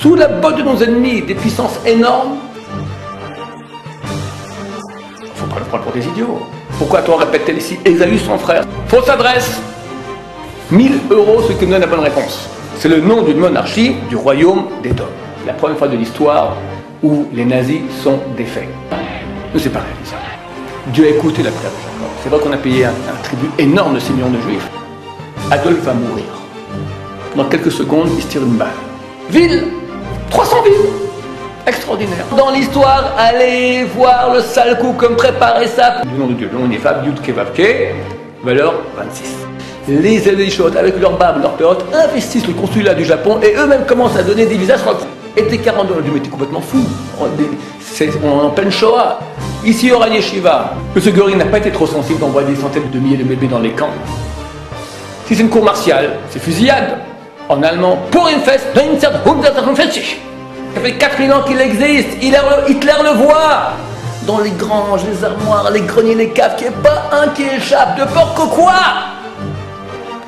sous la botte de nos ennemis, des puissances énormes. Faut pas le prendre pour des idiots. Pourquoi a-t-on répété ici Ésaü son frère? Fausse adresse. 1000 €, ce qui me donne la bonne réponse. C'est le nom d'une monarchie du royaume d'Édom. La première fois de l'histoire où les nazis sont défaits. Mais c'est pas réalisable. Dieu a écouté la prière de Jacob. C'est vrai qu'on a payé un tribut énorme de 6 millions de juifs. Adolphe va mourir. Dans quelques secondes, il se tire une balle. Ville 300 villes. Extraordinaire. Dans l'histoire, allez voir le sale coup comme préparer ça. Du nom de Dieu, le nom ineffable, Yud Kevavke, valeur 26. Les Elishotes, avec leur barbe, leur perotte, investissent le consulat du Japon et eux-mêmes commencent à donner des visages. Et t'es 42, on a dit mais t'es complètement fou. On est en pleine Shoah. Ici, il y aura Yeshiva. M. Göring n'a pas été trop sensible d'envoyer des centaines de milliers de bébés dans les camps. Si c'est une cour martiale, c'est fusillade. En allemand, pour une fête, 1945. Ça fait 4000 ans qu'il existe. Hitler le voit. Dans les granges, les armoires, les greniers, les caves, qu'il n'y ait pas un qui échappe de peur que quoi.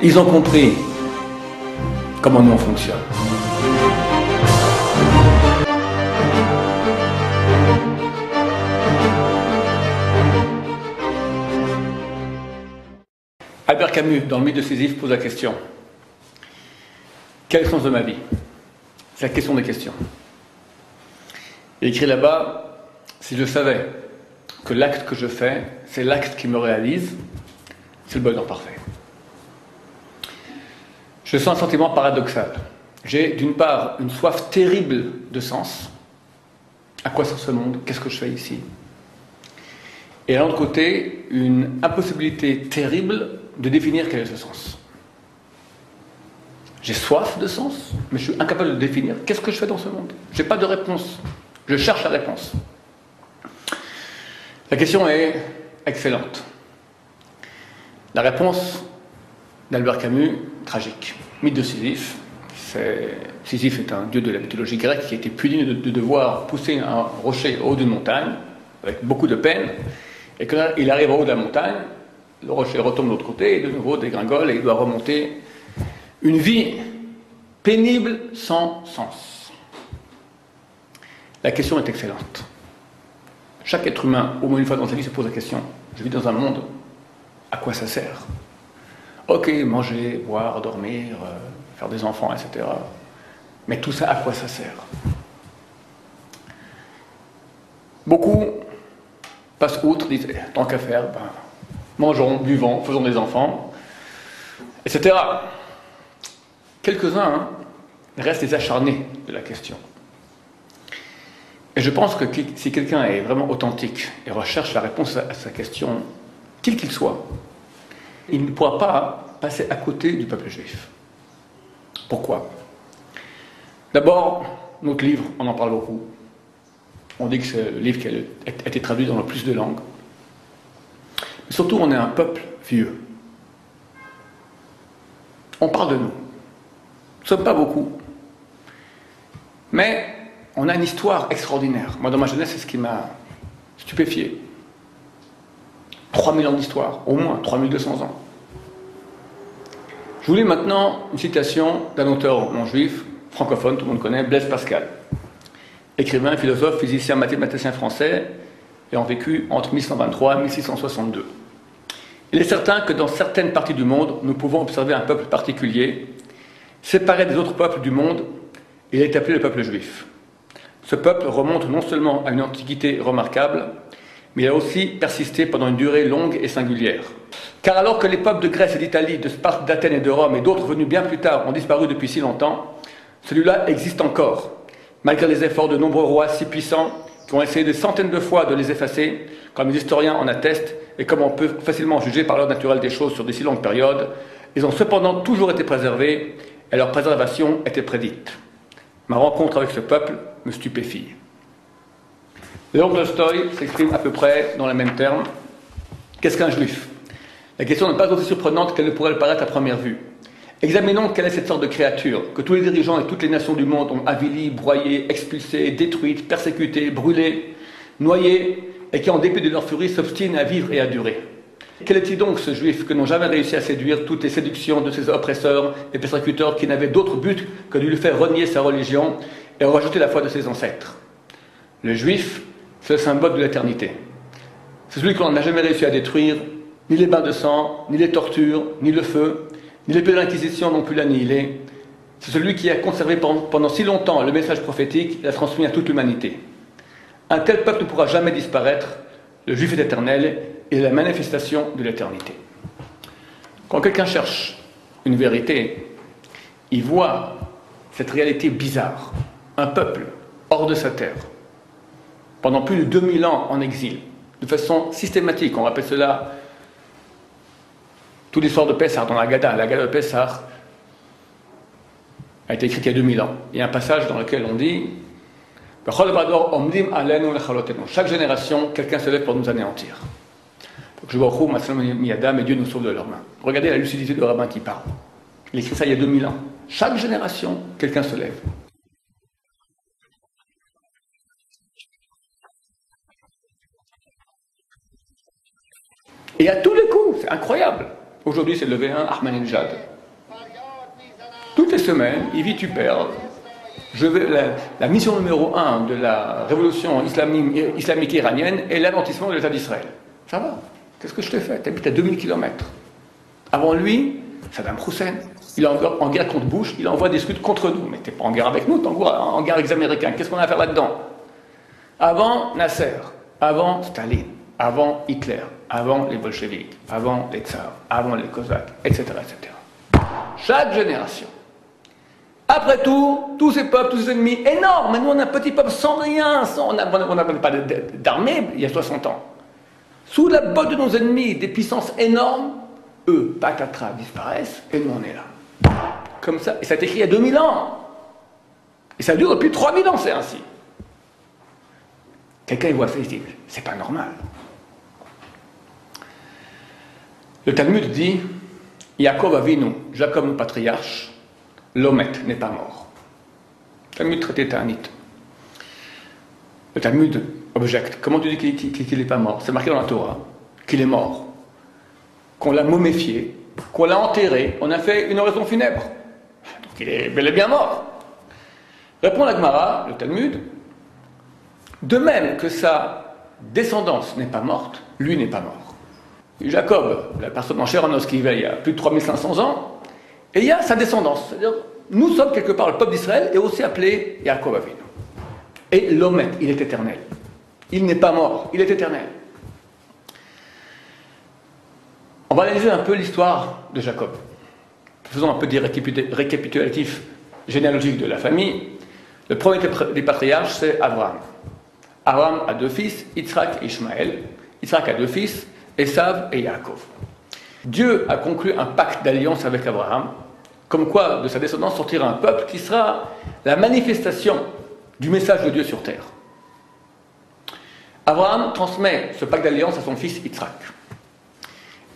Ils ont compris comment nous on fonctionne. Albert Camus, dans le mythe de Sisyphe, pose la question. Quel est le sens de ma vie? C'est la question des questions. Il écrit là-bas, si je savais que l'acte que je fais, c'est l'acte qui me réalise, c'est le bonheur parfait. Je sens un sentiment paradoxal. J'ai d'une part une soif terrible de sens. À quoi sert ce monde? Qu'est-ce que je fais ici? Et d'un autre côté, une impossibilité terrible de définir quel est ce sens. J'ai soif de sens, mais je suis incapable de définir qu'est-ce que je fais dans ce monde. Je n'ai pas de réponse. Je cherche la réponse. La question est excellente. La réponse d'Albert Camus, tragique. Mythe de Sisyphe. Sisyphe est un dieu de la mythologie grecque qui a été puni de devoir pousser un rocher au haut d'une montagne, avec beaucoup de peine. Et quand il arrive au haut de la montagne, le rocher retombe de l'autre côté, et de nouveau dégringole, et il doit remonter une vie pénible sans sens. La question est excellente. Chaque être humain, au moins une fois dans sa vie, se pose la question. Je vis dans un monde, à quoi ça sert? Ok, manger, boire, dormir, faire des enfants, etc. Mais tout ça, à quoi ça sert? Beaucoup passent outre, disent, tant qu'à faire, mangeons, buvons, faisons des enfants, etc. Quelques-uns restent des acharnés de la question. Et je pense que si quelqu'un est vraiment authentique et recherche la réponse à sa question, quel qu'il soit, il ne pourra pas passer à côté du peuple juif. Pourquoi? D'abord, notre livre, on en parle beaucoup. On dit que c'est le livre qui a été traduit dans le plus de langues. Mais surtout, on est un peuple vieux. On parle de nous. Nous ne sommes pas beaucoup. Mais on a une histoire extraordinaire. Moi, dans ma jeunesse, c'est ce qui m'a stupéfié. 3000 ans d'histoire, au moins 3200 ans. Je vous lis maintenant une citation d'un auteur non juif, francophone, tout le monde connaît, Blaise Pascal. Écrivain, philosophe, physicien, mathématicien français, ayant vécu entre 1123 et 1662. Il est certain que dans certaines parties du monde, nous pouvons observer un peuple particulier, séparé des autres peuples du monde, et il est appelé le peuple juif. Ce peuple remonte non seulement à une antiquité remarquable, mais il a aussi persisté pendant une durée longue et singulière. Car alors que les peuples de Grèce et d'Italie, de Sparte, d'Athènes et de Rome et d'autres venus bien plus tard ont disparu depuis si longtemps, celui-là existe encore, malgré les efforts de nombreux rois si puissants qui ont essayé des centaines de fois de les effacer, comme les historiens en attestent et comme on peut facilement juger par l'ordre naturel des choses sur des si longues périodes, ils ont cependant toujours été préservés et leur préservation était prédite. Ma rencontre avec ce peuple me stupéfie. Léon Tolstoï s'exprime à peu près dans les mêmes termes. Qu'est-ce qu'un juif? La question n'est pas aussi surprenante qu'elle ne pourrait le paraître à première vue. Examinons quelle est cette sorte de créature que tous les dirigeants et toutes les nations du monde ont avilie, broyée, expulsée, détruite, persécutée, brûlée, noyée, et qui en dépit de leur furie s'obstinent à vivre et à durer. Quel est-il donc ce juif que n'ont jamais réussi à séduire toutes les séductions de ses oppresseurs et persécuteurs qui n'avaient d'autre but que de lui faire renier sa religion et rejeter la foi de ses ancêtres? Le juif, c'est le symbole de l'éternité. C'est celui qu'on n'a jamais réussi à détruire, ni les bains de sang, ni les tortures, ni le feu, ni l'épée de l'Inquisition n'ont pu l'annihiler. C'est celui qui a conservé pendant si longtemps le message prophétique et l'a transmis à toute l'humanité. Un tel peuple ne pourra jamais disparaître. Le juif est éternel et est la manifestation de l'éternité. Quand quelqu'un cherche une vérité, il voit cette réalité bizarre. Un peuple hors de sa terre, pendant plus de 2000 ans en exil, de façon systématique. On rappelle cela, toute l'histoire de Pessah dans la Gada de Pessah a été écrite il y a 2000 ans. Il y a un passage dans lequel on dit chaque génération, quelqu'un se lève pour nous anéantir. Donc je vois Miyadam et Dieu nous sauve de leurs mains. Regardez la lucidité du rabbin qui parle. Il écrit ça il y a 2000 ans. Chaque génération, quelqu'un se lève. Et à tous les coups, c'est incroyable. Aujourd'hui, c'est levé un Ahmadinejad. Toutes les semaines, il vitupère. La mission numéro 1 de la révolution islamique iranienne est l'anéantissement de l'État d'Israël. Ça va. Qu'est-ce que je t'ai fait? Tu habites à 2000 km. Avant lui, Saddam Hussein, il est en guerre contre Bush, il envoie des scouts contre nous. Mais tu n'es pas en guerre avec nous, tu es en guerre avec les Américains. Qu'est-ce qu'on a à faire là-dedans? Avant Nasser, avant Staline, avant Hitler, avant les bolcheviks, avant les tsars, avant les cosaques, etc., etc. Chaque génération. Après tout, tous ces peuples, tous ces ennemis énormes, nous on est un petit peuple sans rien, on n'a pas d'armée il y a 60 ans. Sous la botte de nos ennemis, des puissances énormes, eux, patatras, disparaissent, et nous on est là. Comme ça, et ça a été écrit il y a 2000 ans. Et ça dure depuis 3000 ans, c'est ainsi. Quelqu'un il voit ça, il se dit, c'est pas normal. Le Talmud dit, Yaakov Avinu, Jacob le patriarche, l'Omet n'est pas mort. Le Talmud traité Ta'anit. Le Talmud objecte. Comment tu dis qu'il n'est pas mort? C'est marqué dans la Torah qu'il est mort, qu'on l'a momifié, qu'on l'a enterré, on a fait une oraison funèbre. Donc il est bel et bien mort. Répond la Gemara, le Talmud, de même que sa descendance n'est pas morte, lui n'est pas mort. Jacob, la personne en chair en os qui vivait il y a plus de 3500 ans, et il y a sa descendance. C'est-à-dire, nous sommes quelque part le peuple d'Israël et aussi appelé Yaakov Avinu. Et l'Omet, il est éternel. Il n'est pas mort, il est éternel. On va analyser un peu l'histoire de Jacob. Faisons un peu des récapitulatifs généalogiques de la famille. Le premier des patriarches, c'est Abraham. Abraham a 2 fils, Yitzhak et Ishmaël. Yitzhak a 2 fils, Esav et Yaakov. Dieu a conclu un pacte d'alliance avec Abraham, comme quoi de sa descendance sortira un peuple qui sera la manifestation du message de Dieu sur terre. Abraham transmet ce pacte d'alliance à son fils Yitzhak.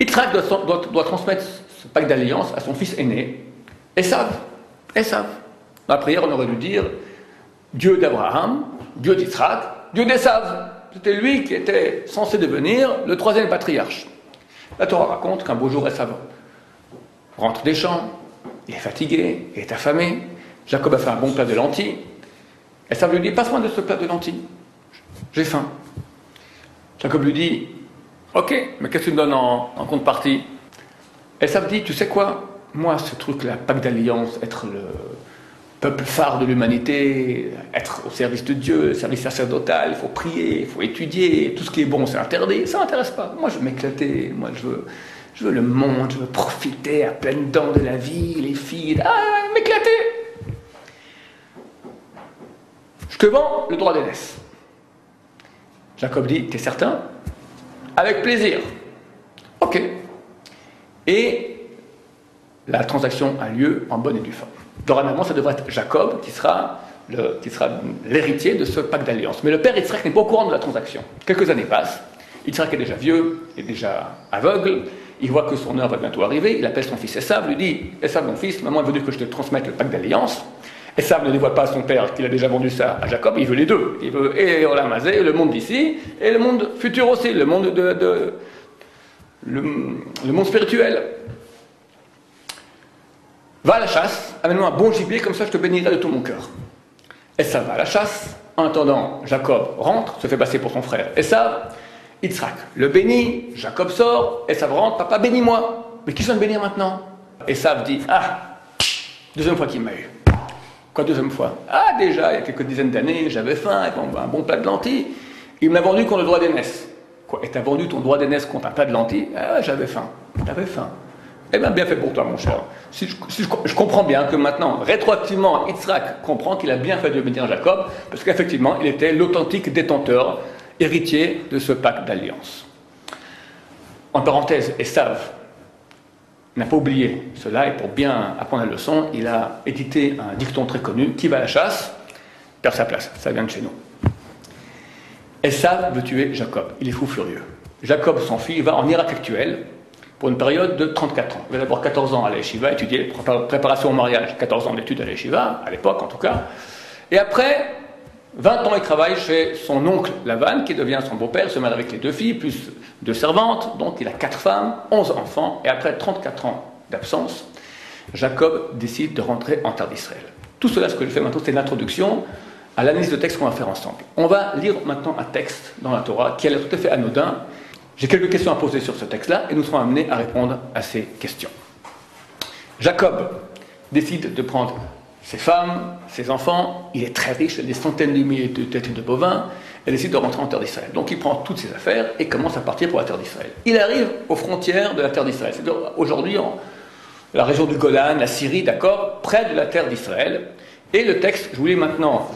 Yitzhak doit transmettre ce pacte d'alliance à son fils aîné, Esav. Dans la prière, on aurait dû dire Dieu d'Abraham, Dieu d'Yitzhak, Dieu d'Esav. C'était lui qui était censé devenir le 3e patriarche. La Torah raconte qu'un beau jour, Esav rentre des champs, il est fatigué, il est affamé. Jacob a fait un bon plat de lentilles. Esav lui dit, passe-moi de ce plat de lentilles. J'ai faim. Jacob lui dit, ok, mais qu'est-ce que tu me donnes en contrepartie? Esav dit, tu sais quoi? Moi, ce truc-là, pacte d'alliance, être le peuple phare de l'humanité, être au service de Dieu, service sacerdotal, il faut prier, il faut étudier, tout ce qui est bon, c'est interdit, ça ne m'intéresse pas. Moi, je veux m'éclater, moi, je veux le monde, je veux profiter à pleines dents de la vie, les filles, m'éclater. Je te vends le droit d'aînesse. Jacob dit, t'es certain? Avec plaisir. Ok. Et la transaction a lieu en bonne et due forme. Dorénavant, ça devrait être Jacob qui sera l'héritier de ce pacte d'alliance. Mais le père Yitzhak n'est pas au courant de la transaction. Quelques années passent. Yitzhak est déjà vieux, est déjà aveugle. Il voit que son heure va bientôt arriver. Il appelle son fils Esav, lui dit, Esav, mon fils, maman veut dire que je te transmette le pacte d'alliance. Esav ne dévoile pas à son père qu'il a déjà vendu ça à Jacob. Il veut les deux. Il veut et Olam Hazé, le monde d'ici, et le monde futur aussi, le monde le monde spirituel. Va à la chasse, amène-moi un bon gibier, comme ça je te bénirai de tout mon cœur. Esav va à la chasse. En attendant, Jacob rentre, se fait passer pour son frère Esav. Yitzhak le bénit, Jacob sort, Esav rentre, papa bénis-moi. Mais qui vient de bénir maintenant? Esav dit, ah, deuxième fois qu'il m'a eu. Quoi deuxième fois? Ah, déjà, il y a quelques dizaines d'années, j'avais faim, un bon plat de lentilles. Il me l'a vendu contre le droit d'aînesse. Quoi, et t'as vendu ton droit d'aînesse contre un plat de lentilles? Ah, j'avais faim. T'avais faim. Eh bien, bien fait pour toi, mon cher. Je comprends bien que maintenant, rétroactivement, Yitzhak comprend qu'il a bien fait de bénir Jacob, parce qu'effectivement, il était l'authentique détenteur, héritier de ce pacte d'alliance. En parenthèse, Esav n'a pas oublié cela, et pour bien apprendre la leçon, il a édité un dicton très connu: qui va à la chasse perd sa place. Ça vient de chez nous. Esav veut tuer Jacob. Il est fou furieux. Jacob s'enfuit, il va en Irak actuel, pour une période de 34 ans. Il va d'abord 14 ans à l'Yeshiva, étudier, préparation au mariage, 14 ans d'études à l'Yeshiva, à l'époque en tout cas. Et après, 20 ans, il travaille chez son oncle Lavan, qui devient son beau-père, se marie avec les 2 filles, plus 2 servantes, donc il a 4 femmes, 11 enfants, et après 34 ans d'absence, Jacob décide de rentrer en terre d'Israël. Tout cela, ce que je fais maintenant, c'est une introduction à l'analyse de texte qu'on va faire ensemble. On va lire maintenant un texte dans la Torah qui a l'air tout à fait anodin. J'ai quelques questions à poser sur ce texte-là et nous serons amenés à répondre à ces questions. Jacob décide de prendre ses femmes, ses enfants, il est très riche, il a des centaines de milliers de têtes de bovins, et décide de rentrer en terre d'Israël. Donc il prend toutes ses affaires et commence à partir pour la terre d'Israël. Il arrive aux frontières de la terre d'Israël, c'est-à-dire aujourd'hui en la région du Golan, la Syrie, d'accord, près de la terre d'Israël. Et le texte, je vous lis maintenant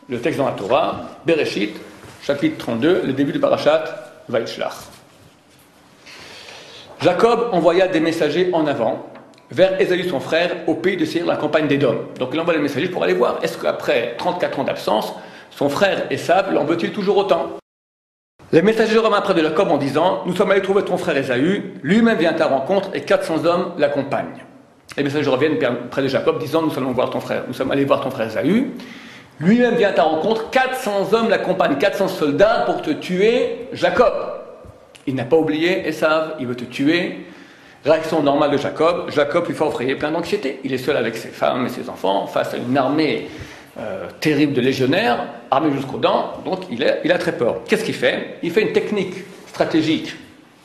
le texte dans la Torah, Bereshit, chapitre 32, le début du parashat Vaishlach. Jacob envoya des messagers en avant vers Ésaü son frère au pays de Séir, la campagne d'Édom. Donc il envoie des messagers pour aller voir, est-ce qu'après 34 ans d'absence, son frère Ésav l'en veut-il toujours autant? Les messagers revinrent près de Jacob en disant, nous sommes allés trouver ton frère Ésaü, lui-même vient à ta rencontre et 400 hommes l'accompagnent. Les messagers reviennent près de Jacob disant, nous sommes allés voir ton frère Ésaü, lui-même vient à ta rencontre, 400 hommes l'accompagnent, 400 soldats pour te tuer, Jacob. Il n'a pas oublié Ésav, il veut te tuer. Réaction normale de Jacob, Jacob lui fait effrayer, plein d'anxiété. Il est seul avec ses femmes et ses enfants, face à une armée terrible de légionnaires, armée jusqu'aux dents, donc il a très peur. Qu'est-ce qu'il fait? Il fait une technique stratégique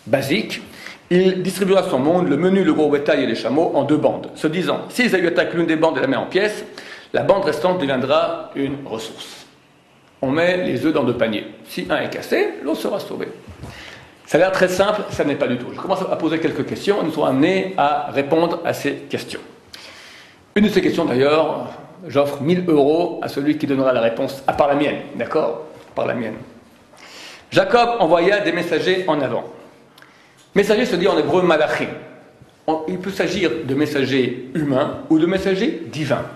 basique. Il distribuera son monde, le menu, le gros bétail et les chameaux, en 2 bandes, se disant, si Ésaü attaque l'une des bandes et la met en pièces, la bande restante deviendra une ressource. On met les œufs dans 2 paniers. Si un est cassé, l'autre sera sauvé. Ça a l'air très simple, ça n'est pas du tout. Je commence à poser quelques questions et nous serons amenés à répondre à ces questions. Une de ces questions d'ailleurs, j'offre 1 000 € à celui qui donnera la réponse, à part la mienne, d'accord? Par la mienne. Jacob envoya des messagers en avant. Messager se dit en hébreu malachim. Il peut s'agir de messagers humains ou de messagers divins.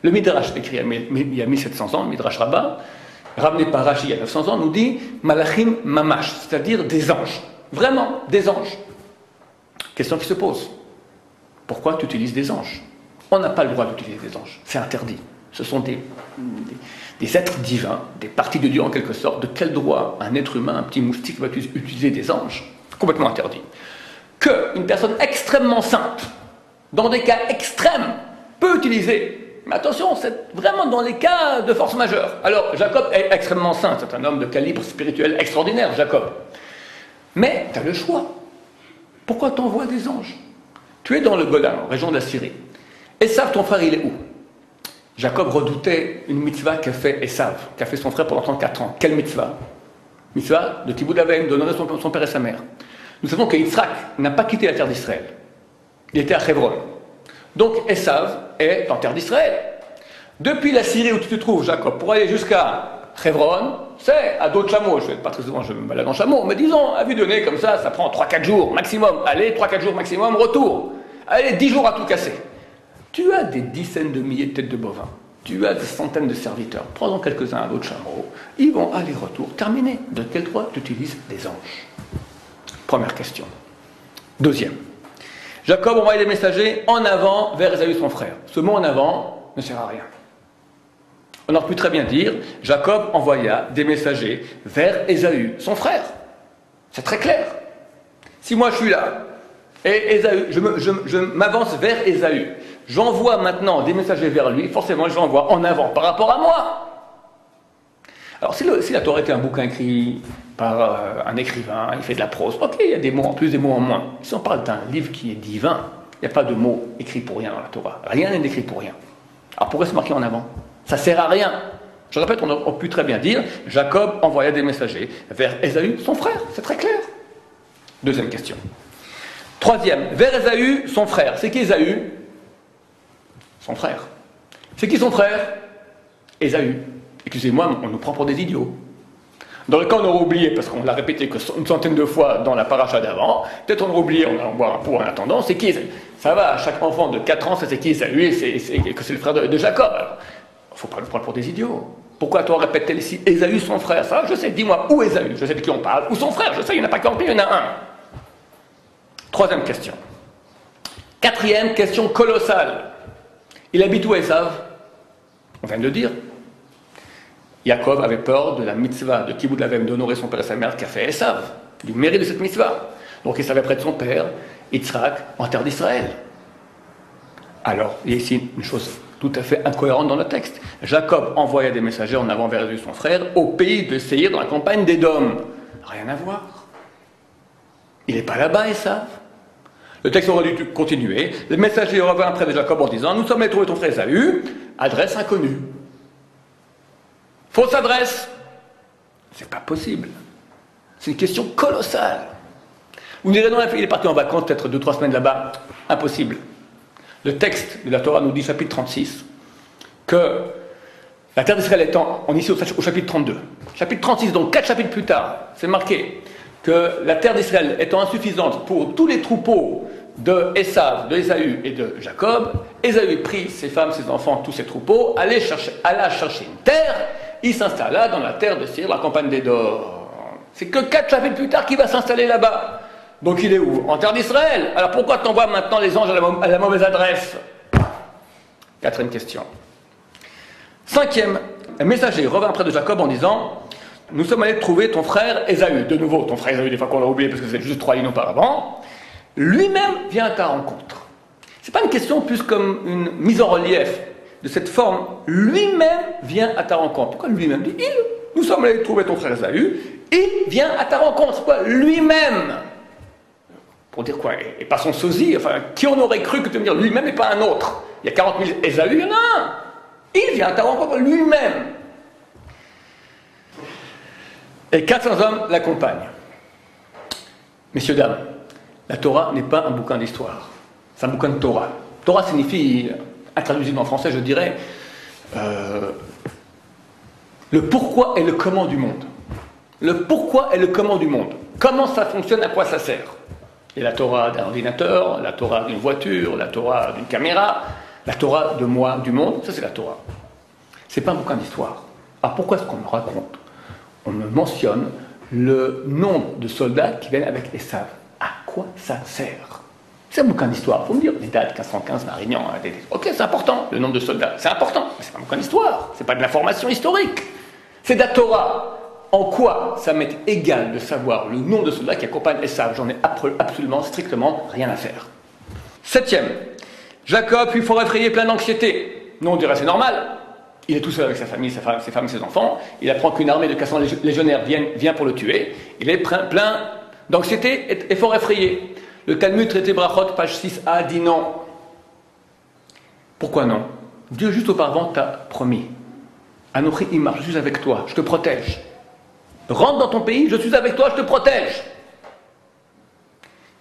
Le Midrash, écrit il y a 1700 ans, le Midrash Rabbah, ramené par Rashi il y a 900 ans, nous dit Malachim Mamash, c'est-à-dire des anges. Vraiment, des anges. Question qui se pose. Pourquoi tu utilises des anges? On n'a pas le droit d'utiliser des anges. C'est interdit. Ce sont des êtres divins, des parties de Dieu en quelque sorte. De quel droit un être humain, un petit moustique, va utiliser des anges? Complètement interdit. Qu'une personne extrêmement sainte, dans des cas extrêmes, peut utiliser. Mais attention, c'est vraiment dans les cas de force majeure. Alors, Jacob est extrêmement saint, c'est un homme de calibre spirituel extraordinaire, Jacob. Mais tu as le choix. Pourquoi t'envoies des anges? Tu es dans le Golan, région de la Syrie. Esav, ton frère, il est où? Jacob redoutait une mitzvah qu'a fait Esav, qu'a fait son frère pendant 34 ans. Quelle mitzvah? Mitzvah de Kibbout Avim, d'honorer son père et sa mère. Nous savons que Yitzhak n'a pas quitté la terre d'Israël. Il était à Hebron. Donc Esav est en terre d'Israël. Depuis la Syrie où tu te trouves, Jacob, pour aller jusqu'à Hebron, c'est à dos de chameau. Je ne vais pas très souvent, je me balade en chameau, mais disons, à vue de nez, comme ça prend 3-4 jours maximum. Allez, 3-4 jours maximum, retour. Allez, 10 jours à tout casser. Tu as des dizaines de milliers de têtes de bovins. Tu as des centaines de serviteurs. Prends-en quelques-uns à dos de chameau. Ils vont aller-retour. Terminé. De quel droit tu utilises des anges? Première question. Deuxième. Jacob envoie des messagers en avant vers Ésaü son frère. Ce mot en avant ne sert à rien. On aurait pu très bien dire, Jacob envoya des messagers vers Ésaü son frère. C'est très clair. Si moi je suis là, et Ésaü, je m'avance vers Ésaü, j'envoie maintenant des messagers vers lui, forcément je l'envoie en avant par rapport à moi. Alors si la Torah était un bouquin écrit par un écrivain, il fait de la prose, ok, il y a des mots en plus, des mots en moins. Si on parle d'un livre qui est divin, il n'y a pas de mots écrits pour rien dans la Torah. Rien n'est écrit pour rien. Alors pourquoi se marquer en avant? Ça ne sert à rien. Je répète, on peut très bien dire, Jacob envoya des messagers vers Ésaü, son frère, c'est très clair. Deuxième question. Troisième, vers Ésaü, son frère. C'est qui Ésaü? Son frère. C'est qui son frère? Ésaü. Excusez-moi, on nous prend pour des idiots. Dans le cas, on aurait oublié, parce qu'on l'a répété une centaine de fois dans la paracha d'avant, peut-être on aurait oublié, on va en boire un pot en attendant, c'est qui Ésaü? Ça va, chaque enfant de 4 ans, c'est qui Ésaü, et que c'est le frère de Jacob. Alors, il ne faut pas nous prendre pour des idiots. Pourquoi toi répète-t-elle ici Ésaü, son frère? Ça, je sais, dis-moi, où Ésaü? Je sais de qui on parle, ou son frère, je sais, il n'y en a pas qu'un, il y en a un. Troisième question. Quatrième question colossale. Il habite où Ésav? On vient de le dire. Jacob avait peur de la mitzvah de Kibbout Lavem d'honorer son père et sa mère qu'a fait Ésav, du mérite de cette mitzvah. Donc il savait près de son père, Yitzhak, en terre d'Israël. Alors, il y a ici une chose tout à fait incohérente dans le texte. Jacob envoya des messagers en avant vers son frère au pays de Séir dans la campagne d'Édom. Rien à voir. Il n'est pas là-bas, Ésav. Le texte aurait dû continuer. Les messagers revinrent près de Jacob en disant: nous sommes allés trouver ton frère Ésaü, adresse inconnue. Fausse adresse. C'est pas possible. C'est une question colossale. Vous me direz: non, il est parti en vacances, peut-être 2-3 semaines là-bas. Impossible. Le texte de la Torah nous dit, chapitre 36, que la terre d'Israël étant, on est ici au chapitre 32. Chapitre 36, donc 4 chapitres plus tard, c'est marqué que la terre d'Israël étant insuffisante pour tous les troupeaux de Ésav, de Ésaü et de Jacob, Ésaü prit ses femmes, ses enfants, tous ses troupeaux, alla chercher une terre, il s'installa dans la terre de Séir, la campagne d'Édom. C'est que 4 chapitres plus tard qu'il va s'installer là-bas. Donc il est où? En terre d'Israël. Alors pourquoi t'envoies maintenant les anges à la mauvaise adresse? Quatrième question. Cinquième, un messager revint près de Jacob en disant: nous sommes allés trouver ton frère Ésaü. De nouveau, ton frère Ésaü, des fois qu'on l'a oublié parce que c'est juste 3 lignes auparavant. Lui-même vient à ta rencontre. C'est pas une question plus comme une mise en relief de cette forme. Lui-même vient à ta rencontre. Pourquoi lui-même? Dit il. Nous sommes allés trouver ton frère Ésaü. Il vient à ta rencontre. C'est quoi? Lui-même. Pour dire quoi? Et pas son sosie. Enfin, qui on aurait cru que de me dire lui-même et pas un autre? Il y a 40 000 Ésaü, il y en a un. Il vient à ta rencontre lui-même. Et 400 hommes l'accompagnent. Messieurs, dames, la Torah n'est pas un bouquin d'histoire. C'est un bouquin de Torah. Torah signifie, intraduisible en français, je dirais, le pourquoi et le comment du monde. Le pourquoi et le comment du monde. Comment ça fonctionne, à quoi ça sert. Et la Torah d'un ordinateur, la Torah d'une voiture, la Torah d'une caméra, la Torah de moi, du monde, ça c'est la Torah. C'est pas un bouquin d'histoire. Alors pourquoi est-ce qu'on me raconte? On me mentionne le nombre de soldats qui viennent avec Ésav. À quoi ça sert? C'est un bouquin d'histoire. Il faut me dire, les dates, 1515, Marignan, ok, c'est important, le nombre de soldats, c'est important, mais c'est pas un bouquin d'histoire, c'est pas de l'information historique. C'est de la Torah. En quoi ça m'est égal de savoir le nombre de soldats qui accompagnent Ésav? J'en ai absolument, strictement rien à faire. Septième, Jacob fut fort effrayé, plein d'anxiété. Non, on dirait c'est normal. Il est tout seul avec sa famille, ses femmes, ses enfants. Il apprend qu'une armée de 400 légionnaires vient pour le tuer. Il est plein d'anxiété et fort effrayé. Le Talmud traité Brachot, page 6a, dit non. Pourquoi non? Dieu, juste auparavant, t'a promis. Anochi Imar, je suis avec toi, je te protège. Rentre dans ton pays, je suis avec toi, je te protège.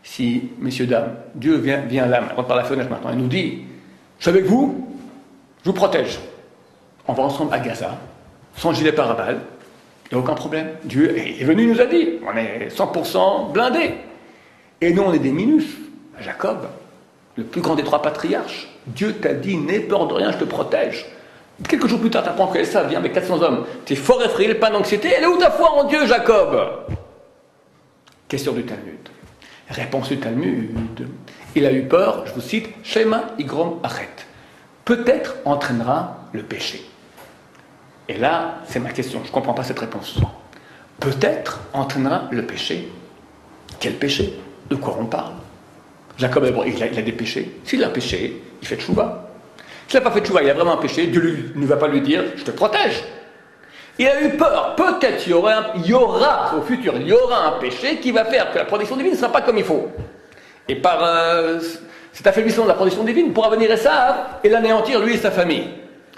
Si, messieurs, dames, Dieu vient là, on rentre par la fenêtre maintenant, et nous dit: je suis avec vous, je vous protège. On va ensemble à Gaza, sans gilet pare-balles, il n'y a aucun problème. Dieu est venu, il nous a dit, on est 100% blindés. Et nous, on est des minus. Jacob, le plus grand des 3 patriarches, Dieu t'a dit: n'aie peur de rien, je te protège. Quelques jours plus tard, tu apprends que Ésav vient avec 400 hommes. Tu es fort effrayé, pas d'anxiété. Elle est où ta foi en Dieu, Jacob? Question du Talmud. Réponse du Talmud. Il a eu peur, je vous cite, Shema Igrom Achet. Peut-être entraînera le péché. Et là, c'est ma question, je ne comprends pas cette réponse. Peut-être entraînera le péché. Quel péché? De quoi on parle? Jacob, d'abord, il a des péchés. S'il a péché, il fait tchouva. S'il n'a pas fait tchouva, il a vraiment un péché, Dieu ne va pas lui dire « je te protège ». Il a eu peur. Peut-être il y aura, au futur, il y aura un péché qui va faire que la protection divine ne sera pas comme il faut. Et par cet affaiblissement de la protection divine pourra venir Esav et l'anéantir, lui et sa famille.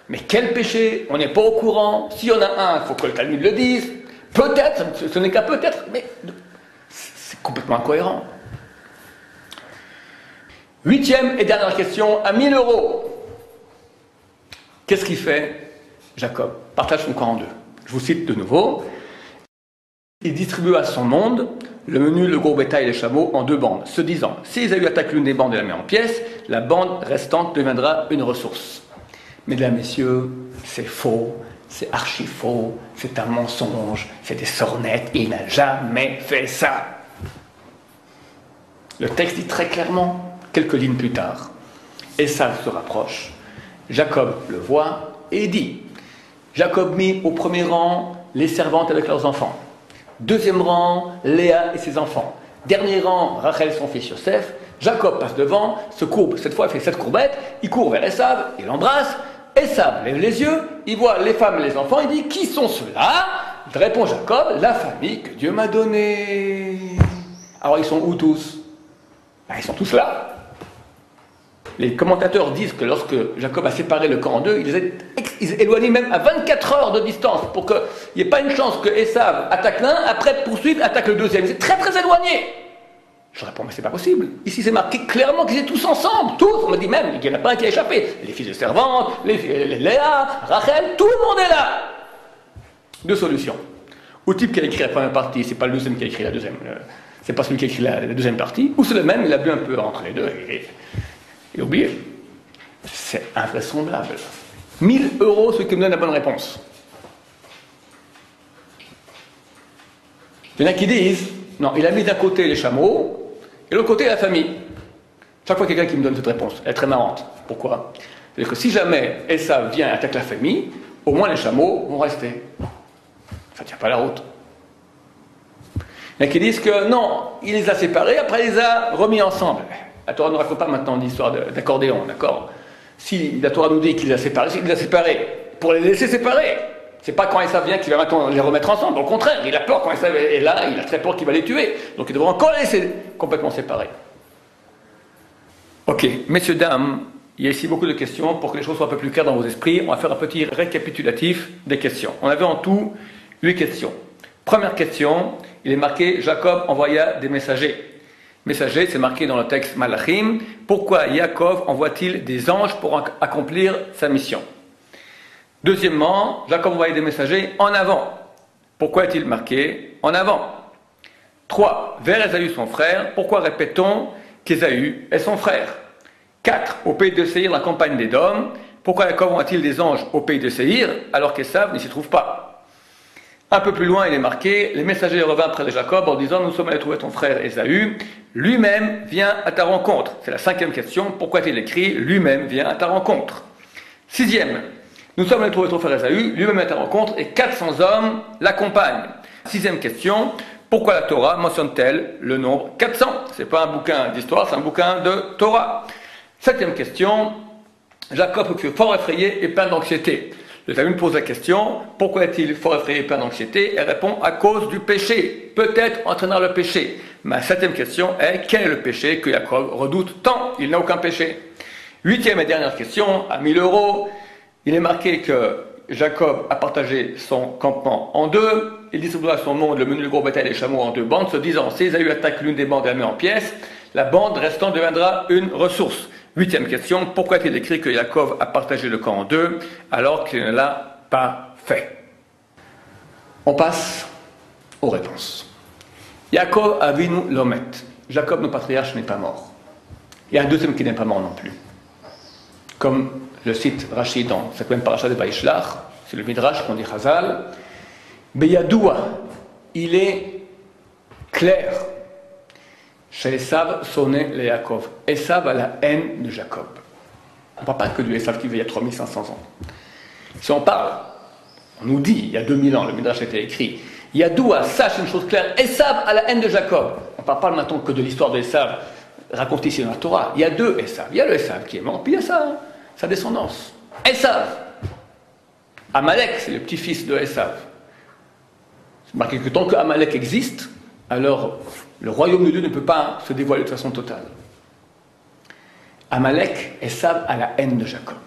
Mais quel péché? On n'est pas au courant. S'il y en a un, il faut que le Talmud le dise. Peut-être, ce n'est qu'un peut-être, mais c'est complètement incohérent. 8e et dernière question, à 1000 €. Qu'est-ce qu'il fait Jacob? Partage son corps en deux. Je vous cite de nouveau. Il distribua à son monde le menu, le gros bétail et les chameaux en 2 bandes, se disant, si Ésaü attaque l'une des bandes et la met en pièces, la bande restante deviendra une ressource. Mesdames, messieurs, c'est faux, c'est archi faux, c'est un mensonge, c'est des sornettes, il n'a jamais fait ça. Le texte dit très clairement, quelques lignes plus tard, Esav se rapproche, Jacob le voit et dit, Jacob mit au premier rang les servantes avec leurs enfants, deuxième rang Léa et ses enfants, dernier rang Rachel son fils Yosef, Jacob passe devant, se courbe, cette fois il fait 7 courbettes, il court vers Esav, il l'embrasse, Esav lève les yeux, il voit les femmes et les enfants, il dit, qui sont ceux-là? Il répond Jacob, la famille que Dieu m'a donnée. Alors ils sont où tous? Ils sont tous là. Les commentateurs disent que lorsque Jacob a séparé le camp en deux, ils éloigné même à 24 heures de distance pour qu'il n'y ait pas une chance que Esav attaque l'un, après poursuive, attaque le deuxième. C'est très très éloigné. Je réponds, mais c'est pas possible. Ici c'est marqué clairement qu'ils étaient tous ensemble, tous. On me dit même qu'il n'y en a pas un qui a échappé. Les fils de servantes, les Léa, Rachel, tout le monde est là. 2 solutions. Ou le type qui a écrit la première partie, c'est pas le deuxième qui a écrit la deuxième. C'est pas celui qui a écrit la deuxième partie, ou c'est le même, il a bu un peu entre les deux et oublié. C'est invraisemblable. 1000 €, ceux qui me donnent la bonne réponse. Il y en a qui disent, non, il a mis d'un côté les chameaux, et de l'autre côté la famille. Chaque fois quelqu'un qui me donne cette réponse, elle est très marrante. Pourquoi? C'est-à-dire que si jamais Esav vient et attaque la famille, au moins les chameaux vont rester. Ça ne tient pas la route. Il y en a qui disent que non, il les a séparés, après il les a remis ensemble. La Torah ne raconte pas maintenant l'histoire d'accordéon, d'accord? Si la Torah nous dit qu'il les a séparés, c'est qu'il les a séparés pour les laisser séparés. C'est pas quand Esav vient qu'il va maintenant les remettre ensemble. Au contraire, il a peur quand Esav est là, il a très peur qu'il va les tuer. Donc il devra encore les laisser complètement séparés. Ok, messieurs, dames, il y a ici beaucoup de questions. Pour que les choses soient un peu plus claires dans vos esprits, on va faire un petit récapitulatif des questions. On avait en tout 8 questions. Première question, il est marqué Jacob envoya des messagers. Messager, c'est marqué dans le texte Malachim. Pourquoi Yaakov envoie-t-il des anges pour accomplir sa mission? Deuxièmement, Jacob envoyait des messagers en avant. Pourquoi est-il marqué en avant? 3. Vers Ésaü son frère. Pourquoi répète-t-on qu'Ésaü est son frère? 4. Au pays de Séhir, la campagne d'Édom. Pourquoi Jacob envoie-t-il des anges au pays de Séhir alors qu'Ésav ne s'y trouve pas? Un peu plus loin, il est marqué, les messagers revinrent près de Jacob en disant, nous sommes allés trouver ton frère Ésaü, lui-même vient à ta rencontre. C'est la 5e question, pourquoi est-il écrit, lui-même vient à ta rencontre? 6e, nous sommes allés trouver ton frère Ésaü, lui-même à ta rencontre, et 400 hommes l'accompagnent. 6e question, pourquoi la Torah mentionne-t-elle le nombre 400? Ce n'est pas un bouquin d'histoire, c'est un bouquin de Torah. 7e question, Jacob fut fort effrayé et plein d'anxiété. Le Talmud pose la question, pourquoi est-il fort effrayé et plein d'anxiété? Elle répond, à cause du péché, peut-être entraînant le péché. Ma 7e question est, quel est le péché que Jacob redoute tant? Il n'a aucun péché. 8e et dernière question, à 1000 €, il est marqué que Jacob a partagé son campement en deux, il distribua à son monde le menu, le gros bétail et les chameaux en 2 bandes, se disant, si Ésaü attaque l'une des bandes et la met en pièces, la bande restante deviendra une ressource. 8e question, pourquoi est-il écrit que Jacob a partagé le camp en 2 alors qu'il ne l'a pas fait? On passe aux réponses. Jacob avinu lomet. Jacob, notre patriarche, n'est pas mort. Il y a un deuxième qui n'est pas mort non plus. Comme le cite Rashi dans cette même paracha de Vaishlach, c'est le Midrash qu'on dit Chazal. Beyadoua, il est clair. Chez Esav sonnait les Yaakov. Esav a la haine de Jacob. On ne parle pas que du Esav qui vit il y a 3500 ans. Si on parle, on nous dit, il y a 2000 ans, le Midrash a été écrit, Yadoua, sache une chose claire, Esav a la haine de Jacob. On ne parle pas maintenant que de l'histoire de Esav racontée ici dans la Torah. Il y a deux Esav. Il y a le Esav qui est mort, puis il y a sa descendance. Esav. Amalek, c'est le petit-fils de Esav. C'est marqué que tant que Amalek existe, alors le royaume de Dieu ne peut pas se dévoiler de façon totale. Amalek, Esav a la haine de Jacob.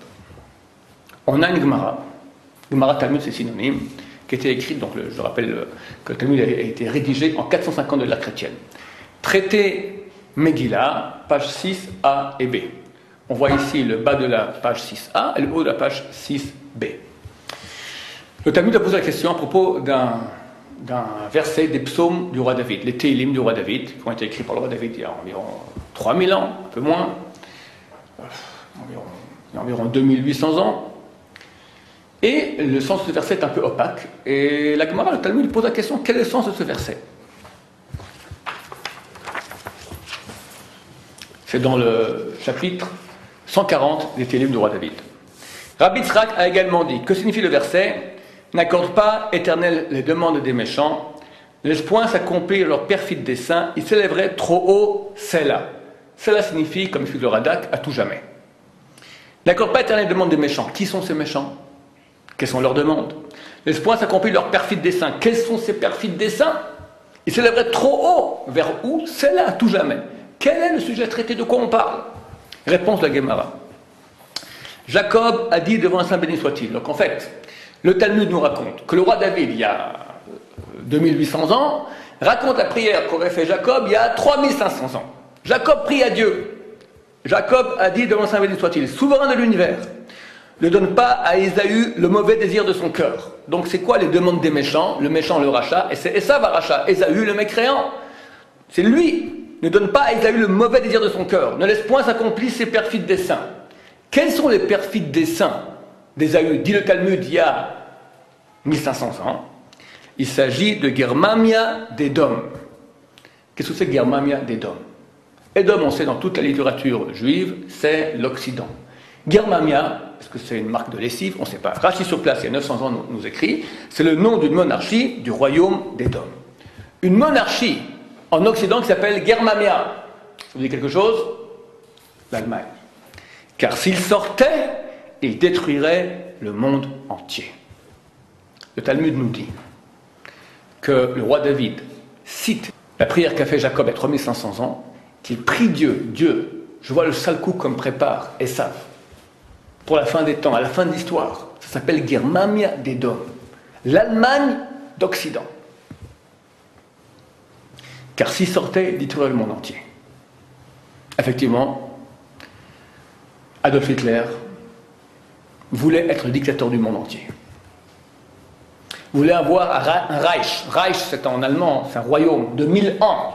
On a une Gemara Talmud c'est synonyme, qui a été écrite, donc je rappelle que le Talmud a été rédigé en 450 de l'ère chrétienne. Traité Megillah, page 6a et b. On voit ici le bas de la page 6a et le haut de la page 6b. Le Talmud a posé la question à propos d'un verset des psaumes du roi David, les Télim du roi David, qui ont été écrits par le roi David il y a environ 3000 ans, un peu moins, il y a environ 2800 ans. Et le sens de ce verset est un peu opaque. Et la Gemara, le Talmud, pose la question, quel est le sens de ce verset? C'est dans le chapitre 140 des Télim du roi David. Rabbi Tzrak a également dit, que signifie le verset? N'accorde pas, Éternel, les demandes des méchants, laisse point s'accomplir leur perfide dessein, ils s'élèveraient trop haut, Selah. Cela signifie, comme explique le Radak, à tout jamais. N'accorde pas, Éternel, les demandes des méchants. Qui sont ces méchants? Quelles sont leurs demandes? Laisse point s'accomplir leur perfide dessein. Quels sont ces perfides desseins? Ils s'élèveraient trop haut. Vers où? Selah, à tout jamais. Quel est le sujet traité? De quoi on parle? Réponse de la Gemara. Jacob a dit devant un saint béni soit-il. Donc en fait, le Talmud nous raconte que le roi David, il y a 2800 ans, raconte la prière qu'aurait fait Jacob il y a 3500 ans. Jacob prie à Dieu. Jacob a dit devant saint béni soit-il, souverain de l'univers, ne donne pas à Ésaü le mauvais désir de son cœur. Donc c'est quoi les demandes des méchants? Le méchant, le rachat, et c'est Esav à rachat, Ésaü le mécréant. C'est lui. Ne donne pas à Ésaü le mauvais désir de son cœur. Ne laisse point s'accomplir ses perfides desseins. Quels sont les perfides desseins d'Ésaü? Dit le Talmud il y a 1500 ans. Il s'agit de Germamia d'Édom. Qu'est-ce que c'est Germamia d'Édom? Édom, on sait dans toute la littérature juive, c'est l'Occident. Germamia, est-ce que c'est une marque de lessive? On ne sait pas. Rachi sur place, il y a 900 ans, nous écrit, c'est le nom d'une monarchie du royaume d'Édom. Une monarchie en Occident qui s'appelle Germamia. Ça vous dit quelque chose? L'Allemagne. Car s'il sortait, il détruirait le monde entier. Le Talmud nous dit que le roi David cite la prière qu'a fait Jacob il y a 3500 ans, qu'il prie Dieu, Dieu, je vois le sale coup comme prépare Esav pour la fin des temps, à la fin de l'histoire. Ça s'appelle Germamia d'Édom, l'Allemagne d'Occident. Car s'il sortait, il détruirait le monde entier. Effectivement, Adolf Hitler voulait être le dictateur du monde entier. Voulait avoir un Reich. Reich, c'est en allemand, c'est un royaume de 1000 ans.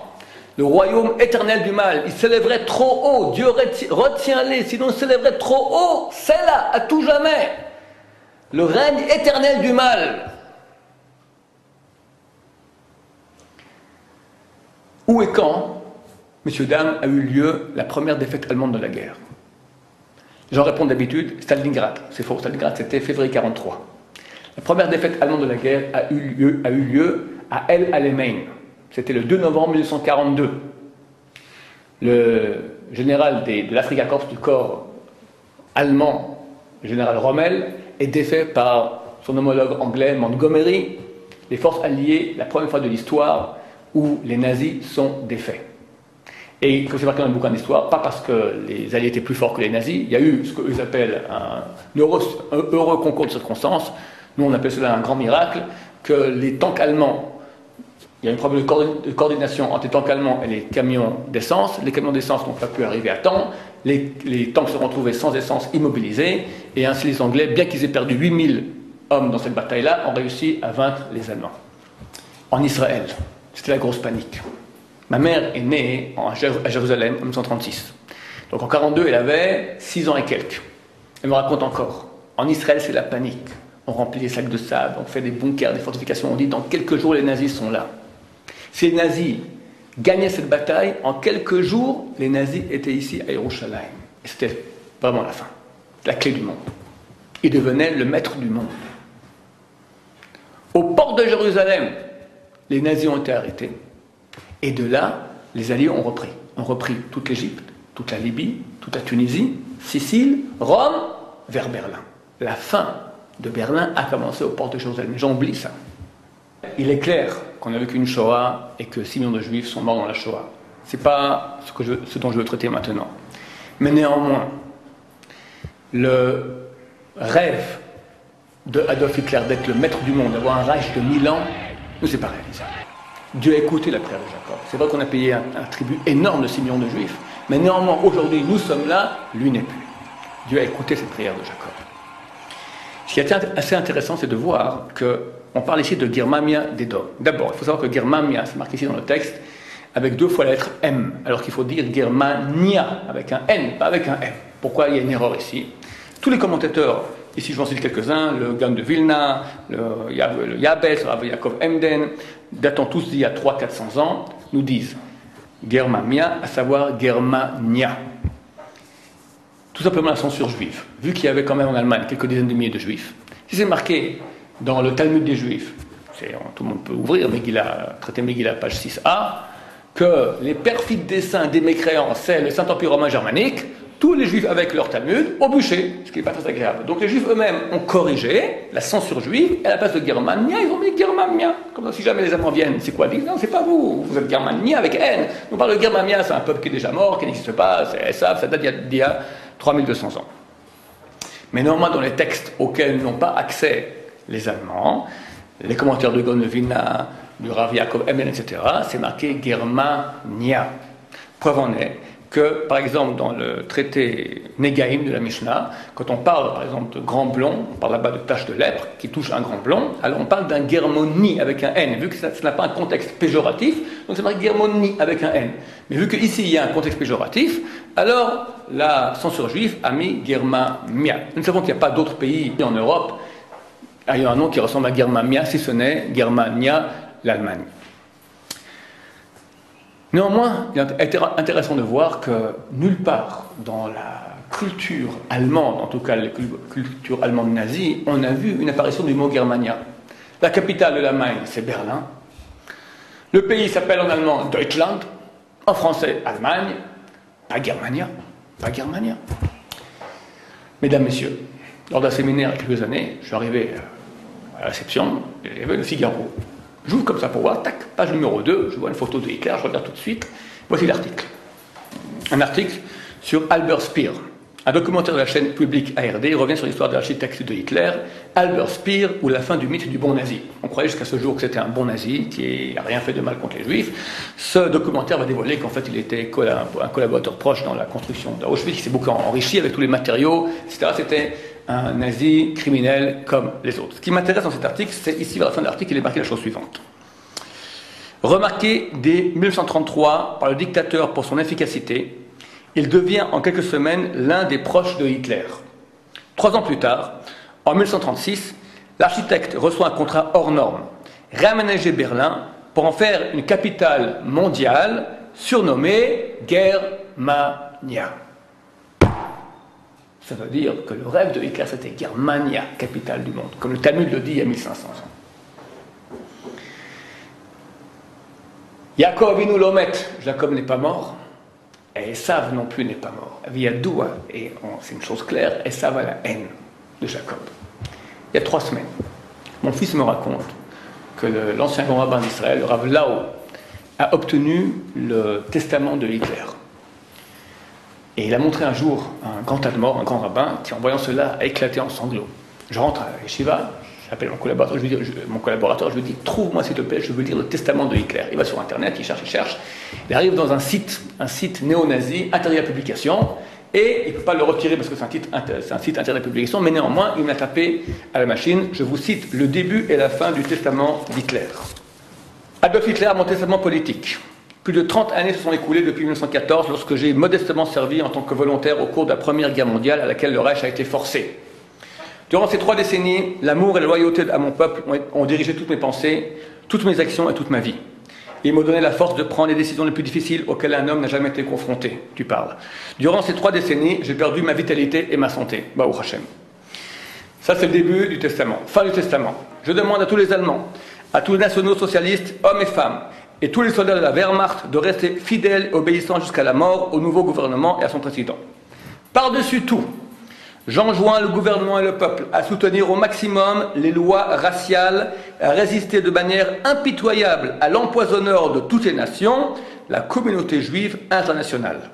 Le royaume éternel du mal. Il s'élèverait trop haut. Dieu retiens-les, sinon il s'élèverait trop haut. C'est là, à tout jamais. Le règne éternel du mal. Où et quand, messieurs, dames, a eu lieu la première défaite allemande de la guerre? Les gens répondent d'habitude, Stalingrad. C'est faux, Stalingrad c'était février 1943. La première défaite allemande de la guerre a eu lieu à El Alamein. C'était le 2 novembre 1942. Le général de l'Africa Corps du corps allemand, le général Rommel, est défait par son homologue anglais Montgomery. Les forces alliées, la première fois de l'histoire où les nazis sont défaits. Et comme c'est marqué dans le bouquin d'histoire, pas parce que les Alliés étaient plus forts que les nazis, il y a eu ce qu'eux appellent un heureux concours de circonstances. Nous, on appelle cela un grand miracle, que les tanks allemands, il y a un problème de coordination entre les tanks allemands et les camions d'essence. Les camions d'essence n'ont pas pu arriver à temps. Les tanks se sont retrouvés sans essence, immobilisés. Et ainsi, les Anglais, bien qu'ils aient perdu 8000 hommes dans cette bataille-là, ont réussi à vaincre les Allemands. En Israël, c'était la grosse panique. Ma mère est née à Jérusalem en 1936. Donc en 1942, elle avait 6 ans et quelques. Elle me raconte encore. En Israël, c'est la panique. On remplit les sacs de sable, on fait des bunkers, des fortifications. On dit dans quelques jours, les nazis sont là. Si les nazis gagnaient cette bataille, en quelques jours, les nazis étaient ici à Yerushalayim. Et c'était vraiment la fin. La clé du monde. Ils devenaient le maître du monde. Aux portes de Jérusalem, les nazis ont été arrêtés. Et de là, les Alliés ont repris. Ont repris toute l'Égypte, toute la Libye, toute la Tunisie, Sicile, Rome, vers Berlin. La fin de Berlin a commencé aux portes de Jérusalem. Les gens oublient ça. Il est clair qu'on n'a vécu une Shoah et que 6 millions de Juifs sont morts dans la Shoah. Ce n'est pas ce dont je veux traiter maintenant. Mais néanmoins, le rêve de Adolf Hitler d'être le maître du monde, d'avoir un Reich de 1000 ans, ne s'est pas réalisé. Dieu a écouté la prière de Jacob. C'est vrai qu'on a payé un tribut énorme de 6 millions de Juifs, mais néanmoins, aujourd'hui, nous sommes là, lui n'est plus. Dieu a écouté cette prière de Jacob. Ce qui est assez intéressant, c'est de voir qu'on parle ici de Germania d'Edom. D'abord, il faut savoir que Germania, c'est marqué ici dans le texte, avec 2 fois la lettre M, alors qu'il faut dire Germania, avec un N, pas avec un M. Pourquoi il y a une erreur ici? Tous les commentateurs, ici je vous en cite quelques-uns, le Gaon de Vilna, le Yabes, Rav Yaakov Emden, datant tous d'il y a 300-400 ans, nous disent Germania, à savoir Germania. Tout simplement la censure juive. Vu qu'il y avait quand même en Allemagne quelques dizaines de milliers de juifs, si c'est marqué dans le Talmud des juifs, tout le monde peut ouvrir, traité Megillah, page 6a, que les perfides desseins des mécréants, c'est le Saint-Empire romain germanique, tous les juifs avec leur Talmud au bûcher, ce qui n'est pas très agréable. Donc les juifs eux-mêmes ont corrigé la censure juive, et à la place de Germania, ils ont mis Germania. Comme ça, si jamais les Allemands viennent, c'est quoi? Ils disent non, c'est pas vous, vous êtes Germania avec N. On parle de Germania, c'est un peuple qui est déjà mort, qui n'existe pas, ça date d'il y a 3200 ans. Mais néanmoins, dans les textes auxquels n'ont pas accès les Allemands, les commentaires de Gaon de Vilna, du Rav Yaakov Emden, etc., c'est marqué Germania. Preuve en est que, par exemple, dans le traité Negaim de la Mishnah, quand on parle, par exemple, de grand blond, on parle là-bas de tache de lèpre qui touche un grand blond, alors on parle d'un Germoni avec un N, vu que ça n'a pas un contexte péjoratif, donc c'est marqué Germoni avec un N. Mais vu qu'ici il y a un contexte péjoratif, alors la censure juive a mis Germania. Nous savons qu'il n'y a pas d'autres pays en Europe ayant un nom qui ressemble à Germania, si ce n'est Germania, l'Allemagne. Néanmoins, il est intéressant de voir que nulle part dans la culture allemande, en tout cas la culture allemande nazie, on a vu une apparition du mot Germania. La capitale de l'Allemagne, c'est Berlin. Le pays s'appelle en allemand Deutschland, en français Allemagne, pas Germania, pas Germania. Mesdames, Messieurs, lors d'un séminaire il y a quelques années, je suis arrivé à la réception, il y avait le Figaro. J'ouvre comme ça pour voir, tac, page numéro 2, je vois une photo de Hitler, je regarde tout de suite. Voici l'article. Un article sur Albert Speer. Un documentaire de la chaîne publique ARD revient sur l'histoire de l'architecte de Hitler, Albert Speer, ou la fin du mythe du bon nazi. On croyait jusqu'à ce jour que c'était un bon nazi qui n'a rien fait de mal contre les juifs. Ce documentaire va dévoiler qu'en fait il était un collaborateur proche dans la construction d'Auschwitz, qui s'est beaucoup enrichi avec tous les matériaux, etc. C'était un nazi criminel comme les autres. Ce qui m'intéresse dans cet article, c'est ici, vers la fin de l'article, il est marqué la chose suivante. Remarqué dès 1933 par le dictateur pour son efficacité, il devient en quelques semaines l'un des proches de Hitler. 3 ans plus tard, en 1936, l'architecte reçoit un contrat hors norme, réaménager Berlin pour en faire une capitale mondiale surnommée Germania. Ça veut dire que le rêve de Hitler, c'était Germania, capitale du monde, comme le Talmud le dit il y a 1500 ans. Yaakov Avinu Lomet, Jacob n'est pas mort, et Esav non plus n'est pas mort. Viadoua, et c'est une chose claire, Esav a la haine de Jacob. Il y a 3 semaines, mon fils me raconte que l'ancien grand rabbin d'Israël, le Rav Lau, a obtenu le testament de Hitler. Et il a montré un jour un grand tas de morts, un grand rabbin, qui en voyant cela a éclaté en sanglots. Je rentre à Yeshiva, j'appelle mon collaborateur, je lui dis trouve-moi s'il te plaît, je veux lire le testament de Hitler. Il va sur internet, il cherche, il arrive dans un site néo-nazi, interdit à la publication, et il ne peut pas le retirer parce que c'est un site interdit à la publication, mais néanmoins il m'a tapé à la machine, je vous cite le début et la fin du testament d'Hitler. Adolf Hitler, mon testament politique. Plus de 30 années se sont écoulées depuis 1914 lorsque j'ai modestement servi en tant que volontaire au cours de la Première Guerre mondiale à laquelle le Reich a été forcé. Durant ces 3 décennies, l'amour et la loyauté à mon peuple ont dirigé toutes mes pensées, toutes mes actions et toute ma vie. Ils m'ont donné la force de prendre les décisions les plus difficiles auxquelles un homme n'a jamais été confronté. Tu parles. Durant ces 3 décennies, j'ai perdu ma vitalité et ma santé. Baruch Hashem. Ça, c'est le début du testament. Fin du testament. Je demande à tous les Allemands, à tous les nationaux socialistes, hommes et femmes, et tous les soldats de la Wehrmacht de rester fidèles et obéissants jusqu'à la mort au nouveau gouvernement et à son président. Par-dessus tout, j'enjoins le gouvernement et le peuple à soutenir au maximum les lois raciales, à résister de manière impitoyable à l'empoisonneur de toutes les nations, la communauté juive internationale.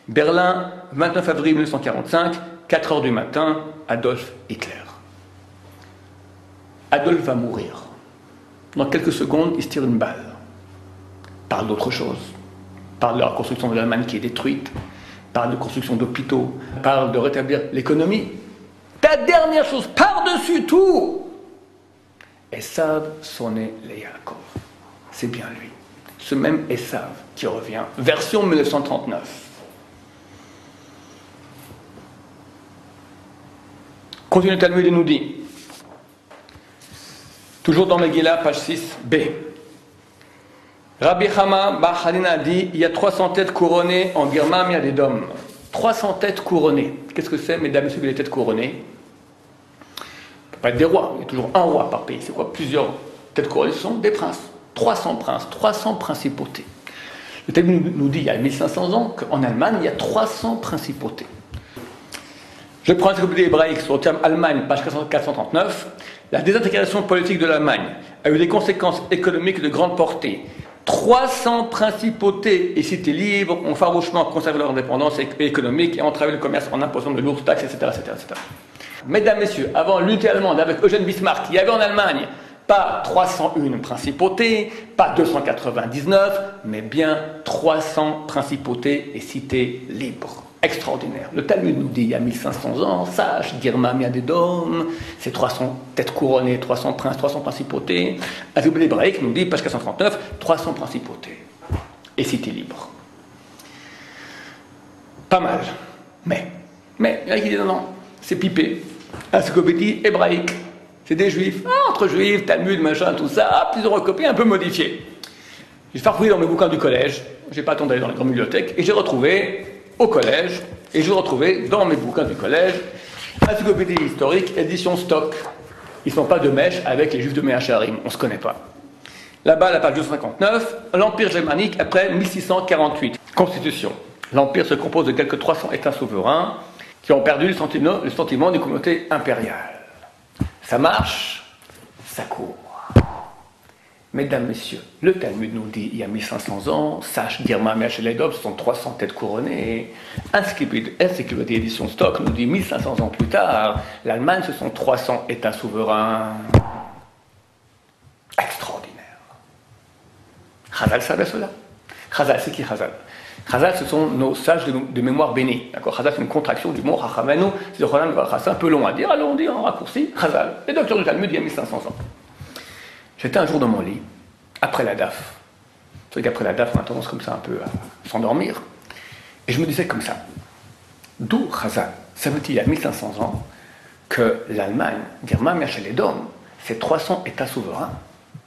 Berlin, 29 avril 1945, 4 heures du matin, Adolf Hitler. Adolf va mourir. Dans quelques secondes, il se tire une balle. Parle d'autre chose. Parle de la reconstruction de l'Allemagne qui est détruite. Parle de construction d'hôpitaux. Parle de rétablir l'économie. La dernière chose, par-dessus tout, Esav sonné les Yaakov. C'est bien lui. Ce même Esav qui revient. Version 1939. Continue le Talmud et nous dit, toujours dans Megillah, page 6b, Rabbi Chama Bar Hanina a dit, il y a 300 têtes couronnées en Girmam Yadedom. 300 têtes couronnées. Qu'est-ce que c'est, mesdames et messieurs, les têtes couronnées? Ça peut pas être des rois, il y a toujours un roi par pays. C'est quoi? Plusieurs têtes couronnées, ce sont des princes. 300 princes, 300 principautés. Le Talmud nous dit, il y a 1500 ans, qu'en Allemagne, il y a 300 principautés. Je prends l'encyclopédie hébraïque sur le terme Allemagne, page 439. La désintégration politique de l'Allemagne a eu des conséquences économiques de grande portée. 300 principautés et cités libres ont farouchement conservé leur indépendance économique et entravé le commerce en imposant de lourdes taxes, etc., etc., etc. Mesdames, Messieurs, avant l'unité allemande avec Eugène Bismarck, il y avait en Allemagne pas 301 principautés, pas 299, mais bien 300 principautés et cités libres. Extraordinaire. Le Talmud nous dit il y a 1500 ans, sache, Girmam Yadedom, c'est 300 têtes couronnées, 300 princes, 300 principautés. La Bible hébraïque nous dit, page 439, 300 principautés et cités libres. Pas mal. Mais, il y en a qui disent non, c'est pipé. Encyclopédie hébraïque. C'est des juifs, entre juifs, Talmud, machin, tout ça, plus ou moins recopié, un peu modifié. J'ai farfouillé dans mes bouquins du collège, j'ai pas attendu d'aller dans les grandes bibliothèques, et j'ai retrouvé au collège, et je l'ai retrouvé dans mes bouquins du collège, encyclopédie historique, édition stock. Ils ne sont pas de mèche avec les juifs de Méacharim, on ne se connaît pas. Là-bas, à la page 259, l'Empire germanique après 1648. Constitution. L'Empire se compose de quelques 300 États souverains qui ont perdu le sentiment d'une communauté impériale. Ça marche, ça court. Mesdames, Messieurs, le Talmud nous dit, il y a 1500 ans, sache, Girmam Yadedom, ce sont 300 têtes couronnées. Encyclopédie édition stock nous dit, 1500 ans plus tard, l'Allemagne, ce sont 300 États souverains. Extraordinaire. Chazal savait cela. Chazal, c'est qui Chazal? Chazal, ce sont nos sages de mémoire bénis. D'accord? Chazal, c'est une contraction du mot Chachamenu. C'est un peu long à dire, alors on dit en raccourci, Chazal. Les docteurs du Talmud, il y a 1500 ans. J'étais un jour dans mon lit, après la DAF. Vous savez qu'après la DAF, on a tendance comme ça un peu à s'endormir. Et je me disais comme ça, d'où Chazal? Ça veut dire il y a 1500 ans que l'Allemagne, Girmam Yadedom, c'est 300 États souverains.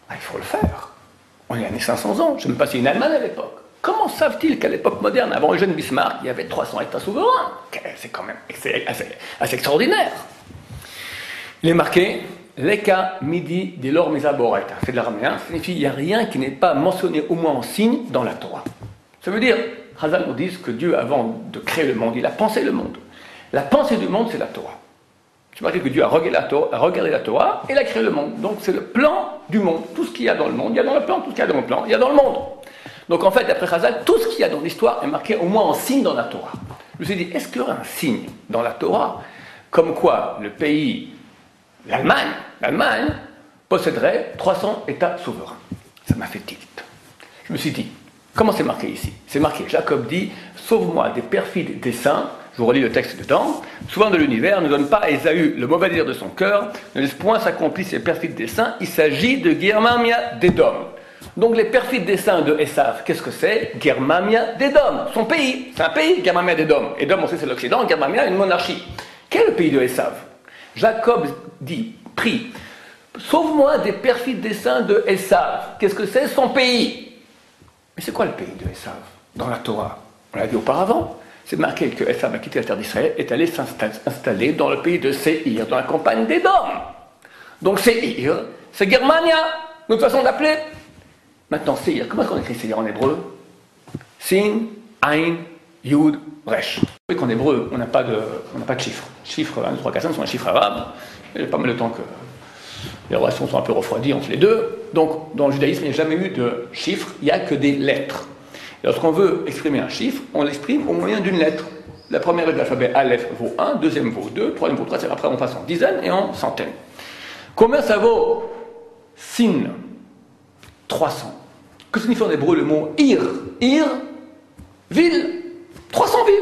Ah, il faut le faire. On est à 1500 ans, je ne sais même pas s'il y a une Allemagne à l'époque. Comment savent-ils qu'à l'époque moderne, avant Eugène Bismarck, il y avait 300 États souverains? C'est quand même assez extraordinaire. Il est marqué Leka midi de l'or mesaboreta. C'est de l'araméen, ça signifie il n'y a rien qui n'est pas mentionné au moins en signe dans la Torah. Ça veut dire, Chazal nous dit que Dieu, avant de créer le monde, il a pensé le monde. La pensée du monde, c'est la Torah. C'est marqué que Dieu a regardé la Torah et il a créé le monde. Donc c'est le plan du monde. Tout ce qu'il y a dans le monde, il y a dans le plan, tout ce qu'il y a dans le plan, il y a dans le monde. Donc en fait, d'après Chazal, tout ce qu'il y a dans l'histoire est marqué au moins en signe dans la Torah. Je me suis dit, est-ce qu'il y aurait un signe dans la Torah comme quoi le pays, l'Allemagne posséderait 300 États souverains? Ça m'a fait tilt. Je me suis dit, comment c'est marqué ici? C'est marqué, Jacob dit, sauve-moi des perfides desseins. Je vous relis le texte dedans. Souvent de l'univers, ne donne pas à Ésaü le mauvais désir de son cœur, ne laisse point s'accomplir ses perfides desseins. Il s'agit de Girmam Yadedom. Donc les perfides desseins de Esav, qu'est-ce que c'est? Girmam Yadedom, son pays. C'est un pays, Girmam Yadedom. Edom, on sait, c'est l'Occident, Girmam Yadedom, une monarchie. Quel est le pays de Esav? Jacob dit, prie, sauve-moi des perfides desseins de Esav. Qu'est-ce que c'est? Son pays. Mais c'est quoi le pays de Esav dans la Torah? On l'a dit auparavant. C'est marqué que Esav a quitté la terre d'Israël et est allé s'installer dans le pays de Séhir, dans la campagne d'Édom. Donc Séhir, c'est Germania, notre façon d'appeler. Maintenant, Seir, comment est-ce qu'on écrit Seir en hébreu? Sin, Ain, Yud, Resh. Vous savez qu'en hébreu, on n'a pas de chiffres. Chiffres 1, 2, 3, 4, 5 sont un chiffre arabe. Il y a pas mal de temps que les relations sont un peu refroidies entre les deux. Donc, dans le judaïsme, il n'y a jamais eu de chiffres, il n'y a que des lettres. Et lorsqu'on veut exprimer un chiffre, on l'exprime au moyen d'une lettre. La première lettre de l'alphabet Aleph vaut 1, deuxième vaut 2, troisième vaut 3, après on passe en dizaines et en centaines. Combien ça vaut? Sin, 300. Que signifie en hébreu le mot Ir? Ir, ville, 300 villes.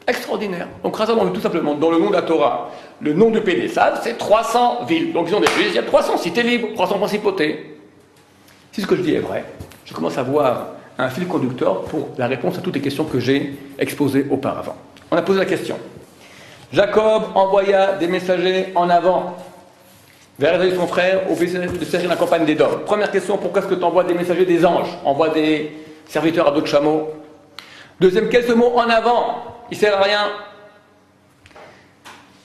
Extraordinaire. Donc, rassemblons tout simplement dans le nom de la Torah, le nom du pays des sages, c'est 300 villes. Donc, ils ont des villes, il y a 300 cités libres, 300 principautés. Si ce que je dis est vrai, je commence à voir un fil conducteur pour la réponse à toutes les questions que j'ai exposées auparavant. On a posé la question. Jacob envoya des messagers en avant vers Ésaü son frère au pays de Séir, la campagne d'Édom. Première question, pourquoi est-ce que tu envoies des messagers des anges? Envoie des serviteurs à d'autres chameaux. Deuxième, quel est ce mot en avant? Il ne sert à rien.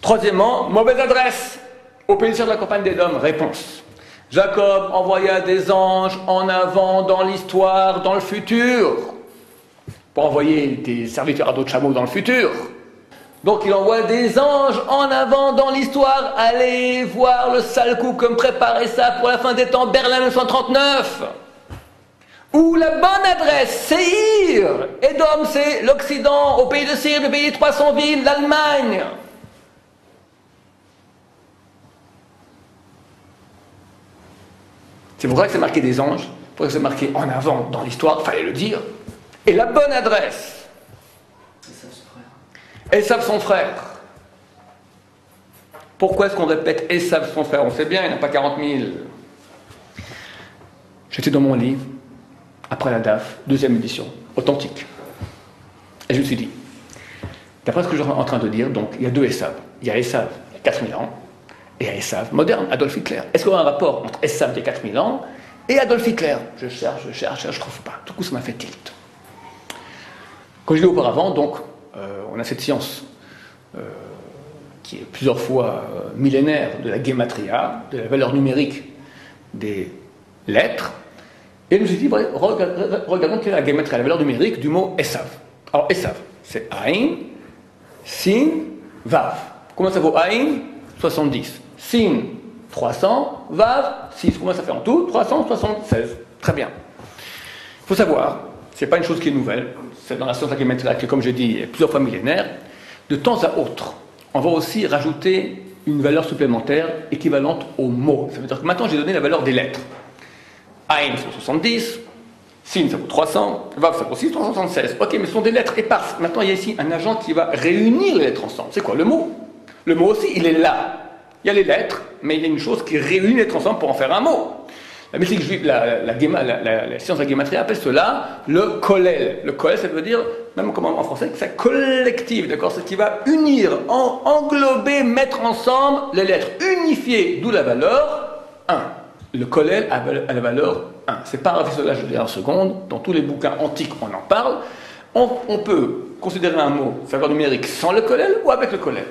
Troisièmement, mauvaise adresse au pays de Séir, la campagne d'Édom. Réponse. Jacob envoya des anges en avant dans l'histoire, dans le futur, pour envoyer des serviteurs à d'autres chameaux dans le futur. Donc il envoie des anges en avant dans l'histoire. Allez voir le sale coup comme préparer ça pour la fin des temps, Berlin 1939. Ou la bonne adresse, Seir. Édom, c'est l'Occident, au pays de Seir, le pays des 300 villes, l'Allemagne. C'est pour ça que c'est marqué des anges, pour ça que c'est marqué en avant dans l'histoire, il fallait le dire. Et la bonne adresse. Esav son frère. Pourquoi est-ce qu'on répète Esav son frère? On sait bien, il n'y en a pas 40 000. J'étais dans mon lit, après la DAF, deuxième édition, authentique. Et je me suis dit, d'après ce que je suis en train de dire, donc il y a deux Esav. Il y a Esav, il y a 4000 ans, et il y a Esav moderne, Adolf Hitler. Est-ce qu'il y a un rapport entre Esav, il y a 4000 ans, et Adolf Hitler? Je cherche, je ne trouve pas. Du coup, ça m'a fait tilt. Comme je l'ai dit auparavant, donc, on a cette science qui est plusieurs fois millénaire de la gematria, de la valeur numérique des lettres. Et je me suis dit, regardons quelle est la gematria, la valeur numérique du mot Esav. Alors Esav, c'est Ain, Sin, Vav. Combien ça vaut Ain? 70. Sin, 300. Vav, 6. Combien ça fait en tout? 376. Très bien. Il faut savoir, ce n'est pas une chose qui est nouvelle, c'est dans la science de la gematria qui, comme j'ai dit, est plusieurs fois millénaire. De temps à autre, on va aussi rajouter une valeur supplémentaire équivalente au mot. Ça veut dire que maintenant j'ai donné la valeur des lettres. Ain, ça vaut 70, Sin, ça vaut 300, Vav, ça vaut 6, 376. Ok, mais ce sont des lettres éparses. Maintenant, il y a ici un agent qui va réunir les lettres ensemble. C'est quoi? Le mot. Le mot aussi, il est là. Il y a les lettres, mais il y a une chose qui réunit les lettres ensemble pour en faire un mot. La mystique juive, la science de la gematria appelle cela le kollel. Le kollel, ça veut dire, même comme en français, que c'est collectif, d'accord? C'est ce qui va unir, englober, mettre ensemble les lettres, unifier, d'où la valeur 1. Le kollel a la valeur 1. C'est pas un rafistollage de la seconde, dans tous les bouquins antiques on en parle. On peut considérer un mot, sa valeur numérique, sans le kollel ou avec le kollel.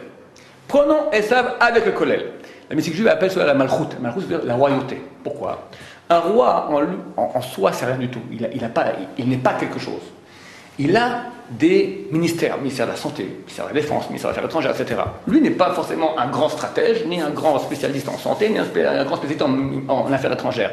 Prenons Esav avec le kollel. La mystique juive appelle cela la malchoute. La malchoute, c'est la royauté. Pourquoi? Un roi en soi, c'est rien du tout. Il n'est pas quelque chose. Il a des ministères, ministère de la Santé, ministère de la Défense, ministère des Affaires étrangères, etc. Lui n'est pas forcément un grand stratège, ni un grand spécialiste en santé, ni un grand spécialiste en affaires étrangères.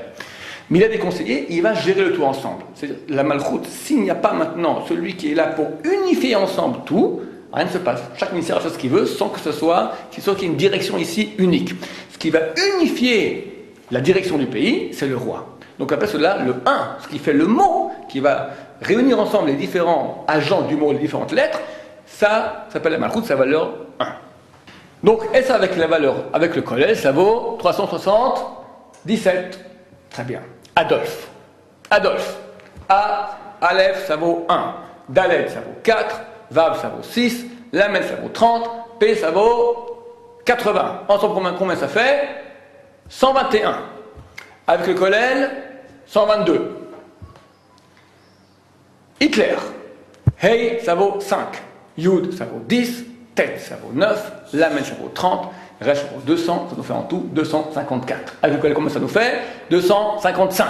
Mais il a des conseillers, il va gérer le tout ensemble. C'est la malchoute, s'il n'y a pas maintenant celui qui est là pour unifier ensemble tout, rien ne se passe. Chaque ministère fait ce qu'il veut sans que ce soit qu'il y ait une direction ici unique. Ce qui va unifier la direction du pays, c'est le roi. Donc on appelle cela le 1, ce qui fait le mot, qui va réunir ensemble les différents agents du mot, les différentes lettres, ça s'appelle la malchoute, sa valeur 1. Donc, et ça avec la valeur, avec le kollel, ça vaut 377. Très bien. Adolphe. Adolphe. A, Aleph, ça vaut 1. Dalet, ça vaut 4. Vav, ça vaut 6. Lamed, ça vaut 30. P, ça vaut 80. Ensemble, combien ça fait? 121. Avec le kollel, 122. Hitler. Hey, ça vaut 5. Yud, ça vaut 10. Tet, ça vaut 9. Lamed, ça vaut 30. Resh, ça vaut 200. Ça nous fait en tout 254. Avec le kollel, combien ça nous fait? 255.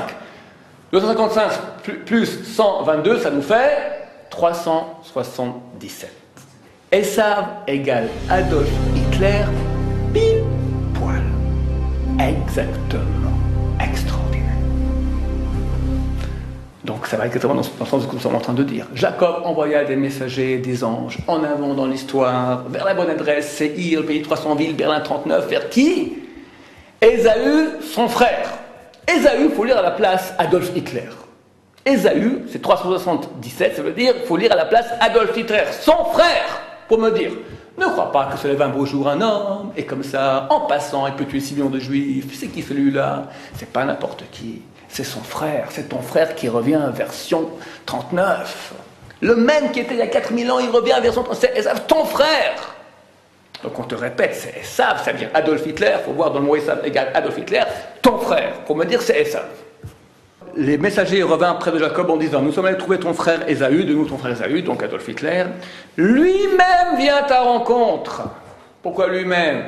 255 plus 122, ça nous fait 377. Esav égale Adolf Hitler, pile poil. Exactement. Extraordinaire. Donc ça va exactement dans le sens de ce que nous sommes en train de dire. Jacob envoya des messagers, des anges, en avant dans l'histoire, vers la bonne adresse, Séhir, le pays de 300 villes, Berlin 39, vers qui? Ésaü, son frère. Ésaü, il faut lire à la place Adolf Hitler. Ésaü, c'est 377, ça veut dire il faut lire à la place Adolf Hitler, son frère, pour me dire. Ne crois pas que se lève un beau jour un homme, et comme ça, en passant, il peut tuer 6 millions de juifs. C'est qui celui-là? C'est pas n'importe qui. C'est son frère, c'est ton frère qui revient version 39. Le même qui était il y a 4000 ans, il revient à version 39. C'est Esav, ton frère. Donc on te répète, c'est Esav, ça veut dire Adolf Hitler. Il faut voir dans le mot Esav égale Adolf Hitler, ton frère. Pour me dire, c'est Esav. Les messagers revinrent près de Jacob en disant, nous sommes allés trouver ton frère Ésaü, de nous ton frère Ésaü, donc Adolf Hitler. Lui-même vient à ta rencontre. Pourquoi lui-même?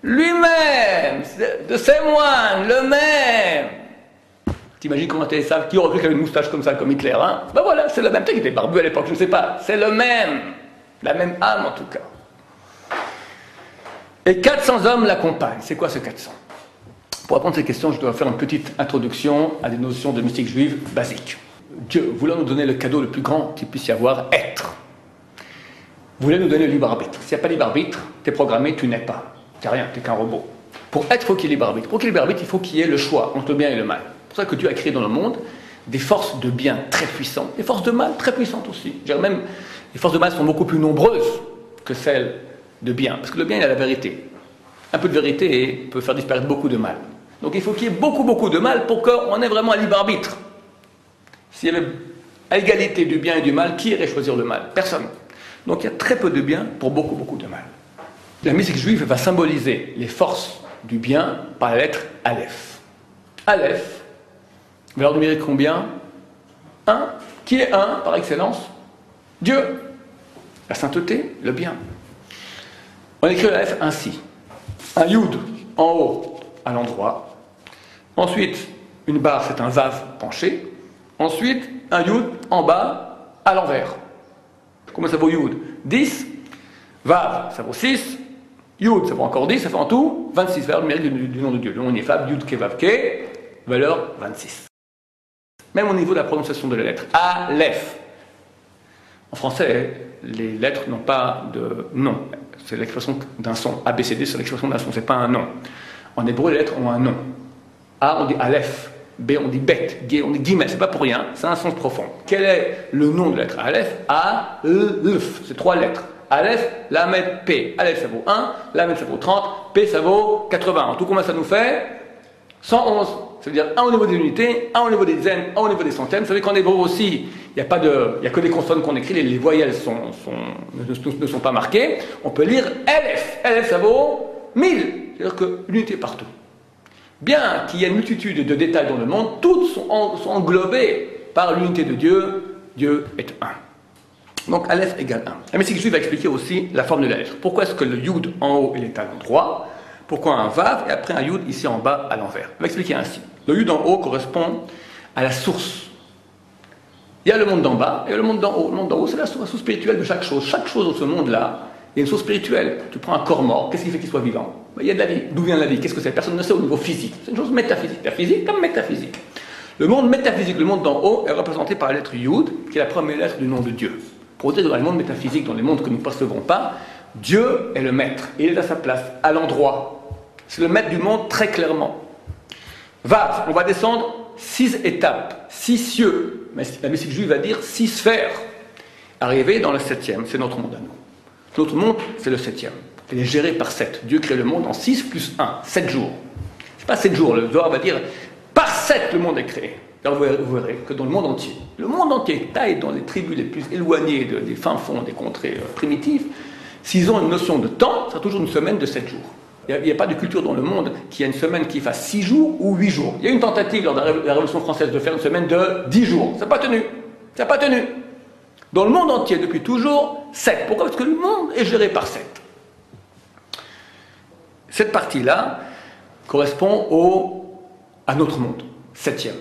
Lui-même, de ses moines, le même. T'imagines comment t'es Esav? Qui aurait cru qu'il avait une moustache comme ça, comme Hitler, hein? Ben voilà, c'est le même. Peut-être qu'il était barbu à l'époque, je ne sais pas. C'est le même. La même âme en tout cas. Et 400 hommes l'accompagnent. C'est quoi ce 400? Pour répondre à ces questions, je dois faire une petite introduction à des notions de mystique juive basiques. Dieu, voulant nous donner le cadeau le plus grand qu'il puisse y avoir, être, voulait nous donner le libre arbitre. S'il n'y a pas de libre arbitre, tu es programmé, tu n'es pas. Tu n'es rien, tu n'es qu'un robot. Pour être, il faut qu'il y ait libre arbitre. Pour qu'il y ait libre arbitre, il faut qu'il y ait le choix entre le bien et le mal. C'est pour ça que Dieu a créé dans le monde des forces de bien très puissantes, des forces de mal très puissantes aussi. Je dirais même, les forces de mal sont beaucoup plus nombreuses que celles de bien. Parce que le bien, il a la vérité. Un peu de vérité peut faire disparaître beaucoup de mal. Donc il faut qu'il y ait beaucoup de mal pour qu'on ait vraiment un libre arbitre. S'il y avait à égalité du bien et du mal, qui irait choisir le mal? Personne. Donc il y a très peu de bien pour beaucoup de mal. La mystique juive va symboliser les forces du bien par la lettre Aleph. Aleph, valeur numérique combien? 1. Qui est 1 par excellence? Dieu. La sainteté, le bien. On écrit Aleph ainsi. Un Yud en haut à l'endroit. Ensuite, une barre, c'est un Vav penché. Ensuite, un Yud en bas à l'envers. Combien ça vaut Yud? 10. Vav, ça vaut 6. Yud, ça vaut encore 10. Ça fait en tout 26. Valeur numérique du nom de Dieu. Le nom Nefab, Yud Ke Vav Ke, valeur 26. Même au niveau de la prononciation de la lettre. Aleph. En français, les lettres n'ont pas de nom. C'est l'expression d'un son. ABCD, c'est l'expression d'un son. C'est pas un nom. En hébreu, les lettres ont un nom. A, on dit Aleph. B, on dit Bet. G, on dit Guillemets. C'est pas pour rien, c'est un sens profond. Quel est le nom de la lettre Aleph? A, L, F. C'est 3 lettres. Aleph, Lamed, P. Aleph, ça vaut 1. Lamed, ça vaut 30. P, ça vaut 80. En tout, combien ça nous fait? 111. Ça veut dire 1 au niveau des unités, 1 au niveau des dizaines, 1 au niveau des centaines. Vous savez qu'en hébreu aussi, il n'y a que des consonnes qu'on écrit, les voyelles ne sont pas marquées. On peut lire Aleph. Aleph, ça vaut 1000. C'est-à-dire que l'unité partout. Bien qu'il y ait une multitude de détails dans le monde, toutes sont englobées par l'unité de Dieu. Dieu est un. Donc Aleph égale 1. La mystique juive va expliquer aussi la forme de la lettre. Pourquoi est-ce que le Yud en haut il est à l'endroit? Pourquoi un Vav et après un Yud ici en bas à l'envers? On va expliquer ainsi. Le Yud en haut correspond à la source. Il y a le monde d'en bas et le monde d'en haut. Le monde d'en haut, c'est la source spirituelle de chaque chose. Chaque chose dans ce monde-là, il y a une source spirituelle. Tu prends un corps mort, qu'est-ce qui fait qu'il soit vivant? Il y a de la vie. D'où vient la vie? Qu'est-ce que c'est? Personne ne sait au niveau physique. C'est une chose métaphysique. La physique comme métaphysique. Le monde métaphysique, le monde d'en haut, est représenté par la lettre Yud, qui est la première lettre du nom de Dieu. Pour dire que dans le monde métaphysique, dans les mondes que nous ne percevons pas, Dieu est le maître. Il est à sa place, à l'endroit. C'est le maître du monde très clairement. Vav, on va descendre 6 étapes, 6 cieux. Mais la mystique juive va dire 6 sphères. Arriver dans le 7e, c'est notre monde à nous. Notre monde, c'est le 7e. Il est géré par 7. Dieu crée le monde en 6 plus 1, 7 jours. C'est pas 7 jours, le Zohar va dire par 7 le monde est créé. Alors vous verrez que dans le monde entier, taille dans les tribus les plus éloignées des fins fonds, des contrées primitives, s'ils ont une notion de temps, ça sera toujours une semaine de 7 jours. Il n'y a pas de culture dans le monde qui a une semaine qui fasse 6 jours ou 8 jours. Il y a eu une tentative lors de la Révolution française de faire une semaine de 10 jours. Ça n'a pas tenu. Ça n'a pas tenu. Dans le monde entier, depuis toujours, 7. Pourquoi? Parce que le monde est géré par 7. Cette partie-là correspond à notre monde, 7e.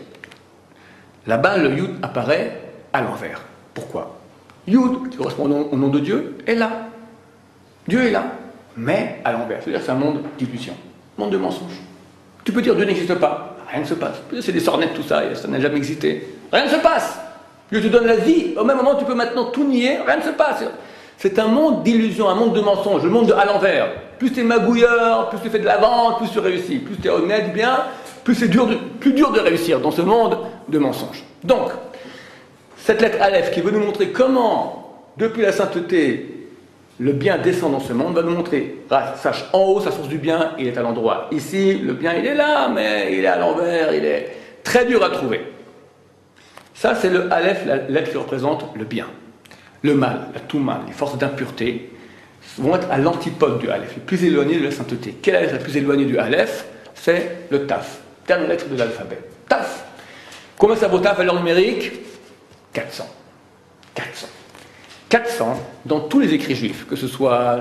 Là-bas, le Yud apparaît à l'envers. Pourquoi? Yud, qui correspond au nom de Dieu, est là. Dieu est là, mais à l'envers. C'est-à-dire que c'est un monde d'illusion, monde de mensonges. Tu peux dire Dieu n'existe pas, rien ne se passe. C'est des sornettes tout ça, ça n'a jamais existé. Rien ne se passe. Dieu te donne la vie, au même moment tu peux maintenant tout nier, rien ne se passe. C'est un monde d'illusion, un monde de mensonges, le monde à l'envers. Plus tu es magouilleur, plus tu fais de la vente, plus tu réussis. Plus tu es honnête, bien, plus c'est plus dur de réussir dans ce monde de mensonges. Donc, cette lettre Aleph qui veut nous montrer comment, depuis la sainteté, le bien descend dans ce monde, va nous montrer, sache, en haut, sa source du bien, il est à l'endroit. Ici, le bien, il est là, mais il est à l'envers, il est très dur à trouver. Ça, c'est le Aleph, la lettre qui représente le bien. Le mal, la tout mal, les forces d'impureté vont être à l'antipode du Aleph, les plus éloignés de la sainteté. Quelle est la plus éloignée du Aleph? C'est le Taf, dernière lettre de l'alphabet. Taf. Combien ça vaut Taf à l'heure numérique? 400. 400. 400 dans tous les écrits juifs, que ce soit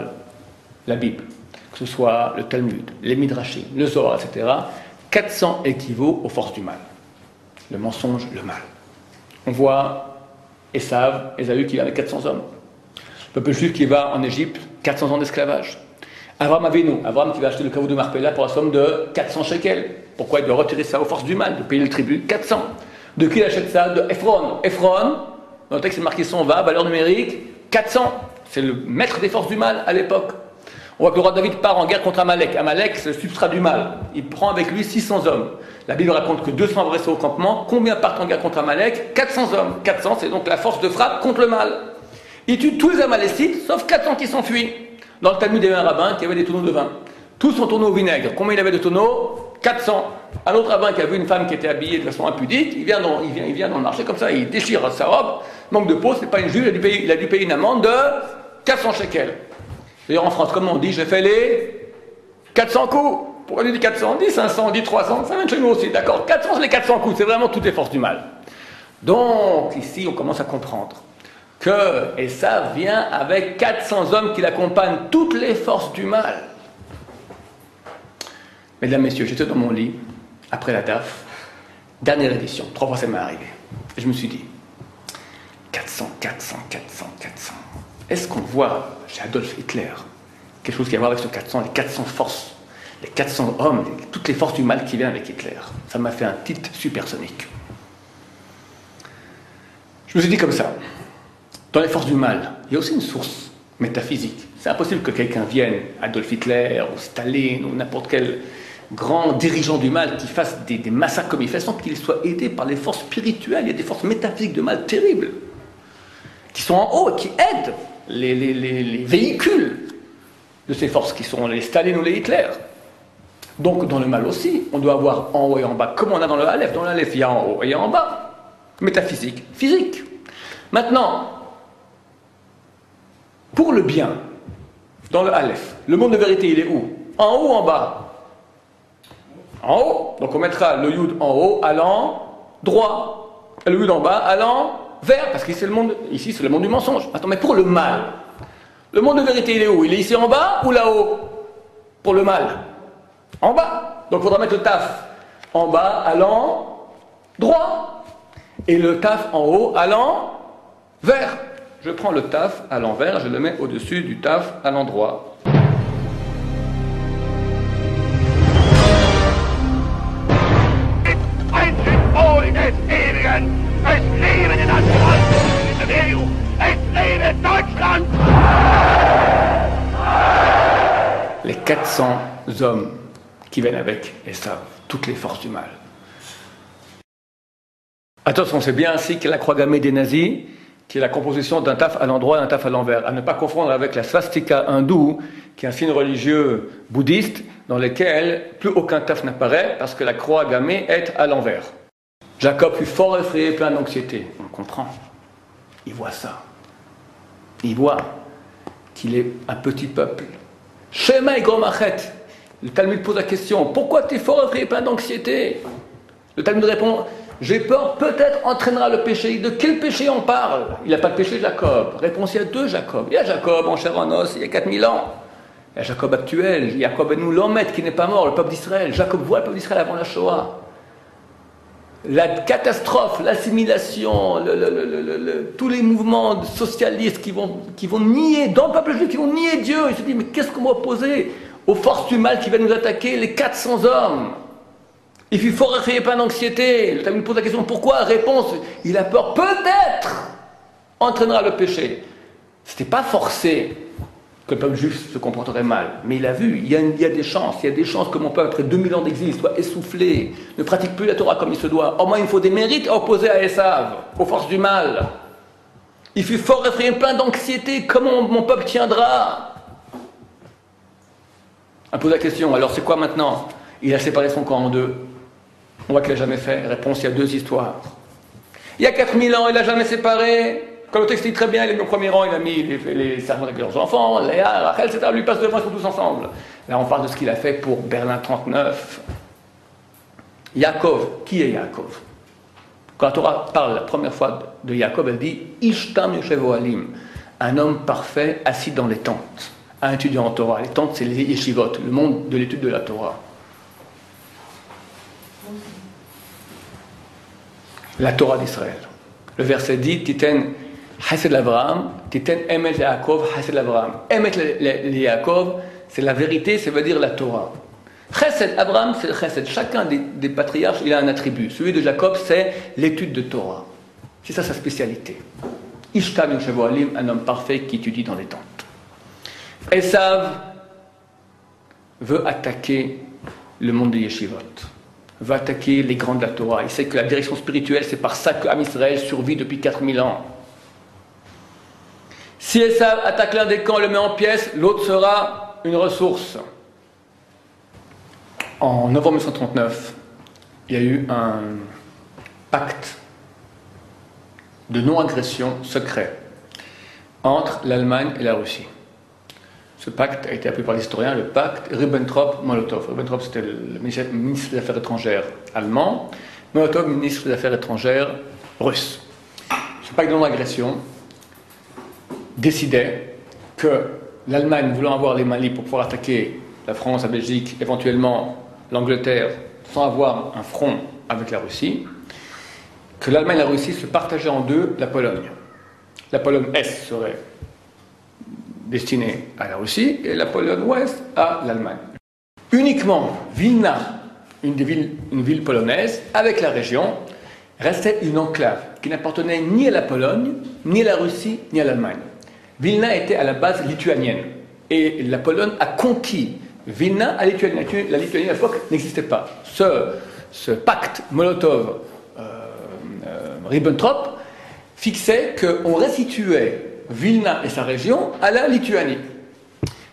la Bible, que ce soit le Talmud, les Midrashim, le Zohar, etc. 400 équivaut aux forces du mal. Le mensonge, le mal. On voit Ésaü qui va avec 400 hommes. Le peuple juif qui va en Égypte, 400 ans d'esclavage. Abraham qui va acheter le caveau de Marpella pour la somme de 400 shekels. Pourquoi il doit retirer ça aux forces du mal, de payer le tribut? 400. De qui il achète ça? De Ephron. Ephron, dans le texte c'est marqué son va, valeur numérique, 400. C'est le maître des forces du mal à l'époque. On voit que le roi David part en guerre contre Amalek. Amalek, c'est le substrat du mal. Il prend avec lui 600 hommes. La Bible raconte que 200 restent au campement. Combien partent en guerre contre Amalek? 400 hommes. 400, c'est donc la force de frappe contre le mal. Il tue tous les Amalécites, sauf 400 qui s'enfuient. Dans le Talmud, il y avait un rabbin qui avait des tonneaux de vin. Tous sont tonneaux au vinaigre. Combien il avait de tonneaux? 400. Un autre rabbin qui a vu une femme qui était habillée de façon impudique, il vient dans le marché comme ça, il déchire sa robe, manque de peau, c'est pas une juge, il a dû payer une amende de 400 shekels. D'ailleurs en France, comme on dit, je fais les 400 coups. Pourquoi on dit 400? On dit 500, on dit 300, ça vient de chez nous aussi, d'accord. 400 c'est les 400 coups, c'est vraiment toutes les forces du mal. Donc ici on commence à comprendre que Esav vient avec 400 hommes qui l'accompagnent, toutes les forces du mal. Mesdames, messieurs, j'étais dans mon lit, après la DAF, dernière édition, 3 fois ça m'est arrivé. Et je me suis dit, 400. Est-ce qu'on voit chez Adolf Hitler quelque chose qui a à voir avec ce 400, les 400 forces, les 400 hommes, toutes les forces du mal qui viennent avec Hitler? Ça m'a fait un titre supersonique. Je me suis dit comme ça, dans les forces du mal, il y a aussi une source métaphysique. C'est impossible que quelqu'un vienne, Adolf Hitler ou Staline ou n'importe quel grand dirigeant du mal qui fasse des massacres comme il fait sans qu'il soit aidé par les forces spirituelles. Il y a des forces métaphysiques de mal terribles qui sont en haut et qui aident les véhicules de ces forces qui sont les Staline ou les Hitler. Donc dans le mal aussi, on doit avoir en haut et en bas, comme on a dans le Aleph. Dans l'Aleph, il y a en haut et en bas. Métaphysique, physique. Maintenant, pour le bien, dans le Aleph, le monde de vérité, il est où? En haut ou en bas? En haut. Donc on mettra le Yud en haut, allant droit. Et le Yud en bas, allant vers. Parce que ici, c'est le monde du mensonge. Attends, mais pour le mal, le monde de vérité, il est où? Il est ici en bas ou là-haut? Pour le mal. En bas. Donc il faudra mettre le taf en bas, allant droit. Et le taf en haut, allant vers. Je prends le taf à l'envers, je le mets au-dessus du taf à l'endroit. Les 400 hommes qui viennent avec Esav, toutes les forces du mal. Attention, c'est bien ainsi que la croix gammée des nazis, qui est la composition d'un taf à l'endroit et d'un taf à l'envers. À ne pas confondre avec la swastika hindoue, qui est un signe religieux bouddhiste, dans lequel plus aucun taf n'apparaît, parce que la croix gammée est à l'envers. Jacob fut fort effrayé, plein d'anxiété. On comprend. Il voit ça. Il voit qu'il est un petit peuple. Shema Gromachet. Le Talmud pose la question, pourquoi tu es fort effrayé, plein d'anxiété? Le Talmud répond, j'ai peur, peut-être entraînera le péché. De quel péché on parle? Il n'a pas de péché, Jacob. Réponse, il y a 2 Jacob. Il y a Jacob en chair en os, il y a 4000 ans. Il y a Jacob actuel, Jacob ben Lomet qui n'est pas mort, le peuple d'Israël. Jacob voit le peuple d'Israël avant la Shoah. la catastrophe, l'assimilation, tous les mouvements socialistes qui vont nier, dans le peuple juif, qui vont nier Dieu. Il se dit, mais qu'est-ce qu'on va opposer aux forces du mal qui viennent nous attaquer, les 400 hommes? Il fait fort effrayer, pas d'anxiété. Le Talmud pose la question, pourquoi? Réponse, il a peur, peut-être entraînera le péché. Ce n'était pas forcé que le peuple juif se comporterait mal, mais il a vu, il y a des chances que mon peuple, après 2000 ans d'exil, soit essoufflé, ne pratique plus la Torah comme il se doit. Au moins, il faut des mérites à opposer à Esav, aux forces du mal. Il fut fort effrayé, plein d'anxiété, comment mon peuple tiendra? On pose la question, alors c'est quoi maintenant? Il a séparé son camp en deux. On voit qu'il n'a jamais fait. Réponse, il y a deux histoires. Il y a 4000 ans, il n'a jamais séparé. Quand le texte dit très bien, il est mis au premier rang, il a mis les sermons avec leurs enfants, Léa, Rachel, etc. Lui passe devant, ils sont tous ensemble. Là, on parle de ce qu'il a fait pour Berlin 39. Yaakov, qui est Yaakov? Quand la Torah parle la première fois de Yaakov, elle dit Ishtam Yoshev Ohalim, un homme parfait assis dans les tentes, un étudiant en Torah. Les tentes, c'est les yeshivot, le monde de l'étude de la Torah. La Torah d'Israël. Le verset dit Titen Chesed l'Avraham, Titen Emet Yaakov, Chesed l'Avraham. Emet Yaakov, c'est la vérité, ça veut dire la Torah. Chesed, Abraham, c'est le Chesed. Chacun des patriarches, il a un attribut. Celui de Jacob, c'est l'étude de Torah. C'est ça sa spécialité. Ishtam Yoshev Ohalim, un homme parfait qui étudie dans les tentes. Esav veut attaquer le monde des yeshivot, veut attaquer les grands de la Torah. Il sait que la direction spirituelle, c'est par ça qu'Am Israël survit depuis 4000 ans. Si Esav attaque l'un des camps, le met en pièces, l'autre sera une ressource. En novembre 1939, il y a eu un pacte de non-agression secret entre l'Allemagne et la Russie. Ce pacte a été appelé par l'historien le pacte Ribbentrop-Molotov. Ribbentrop, c'était le ministre des Affaires étrangères allemand, Molotov, ministre des Affaires étrangères russe. Ce pacte de non-agression décidait que l'Allemagne, voulant avoir les mains libres pour pouvoir attaquer la France, la Belgique, éventuellement l'Angleterre, sans avoir un front avec la Russie, que l'Allemagne et la Russie se partageaient en deux la Pologne. La Pologne Est serait destinée à la Russie et la Pologne Ouest à l'Allemagne. Uniquement Vilna, une ville polonaise, avec la région, restait une enclave qui n'appartenait ni à la Pologne, ni à la Russie, ni à l'Allemagne. Vilna était à la base lituanienne et la Pologne a conquis Vilna à Lituanie. La Lituanie à l'époque n'existait pas. Ce pacte Molotov-Ribbentrop fixait qu'on restituait Vilna et sa région à la Lituanie.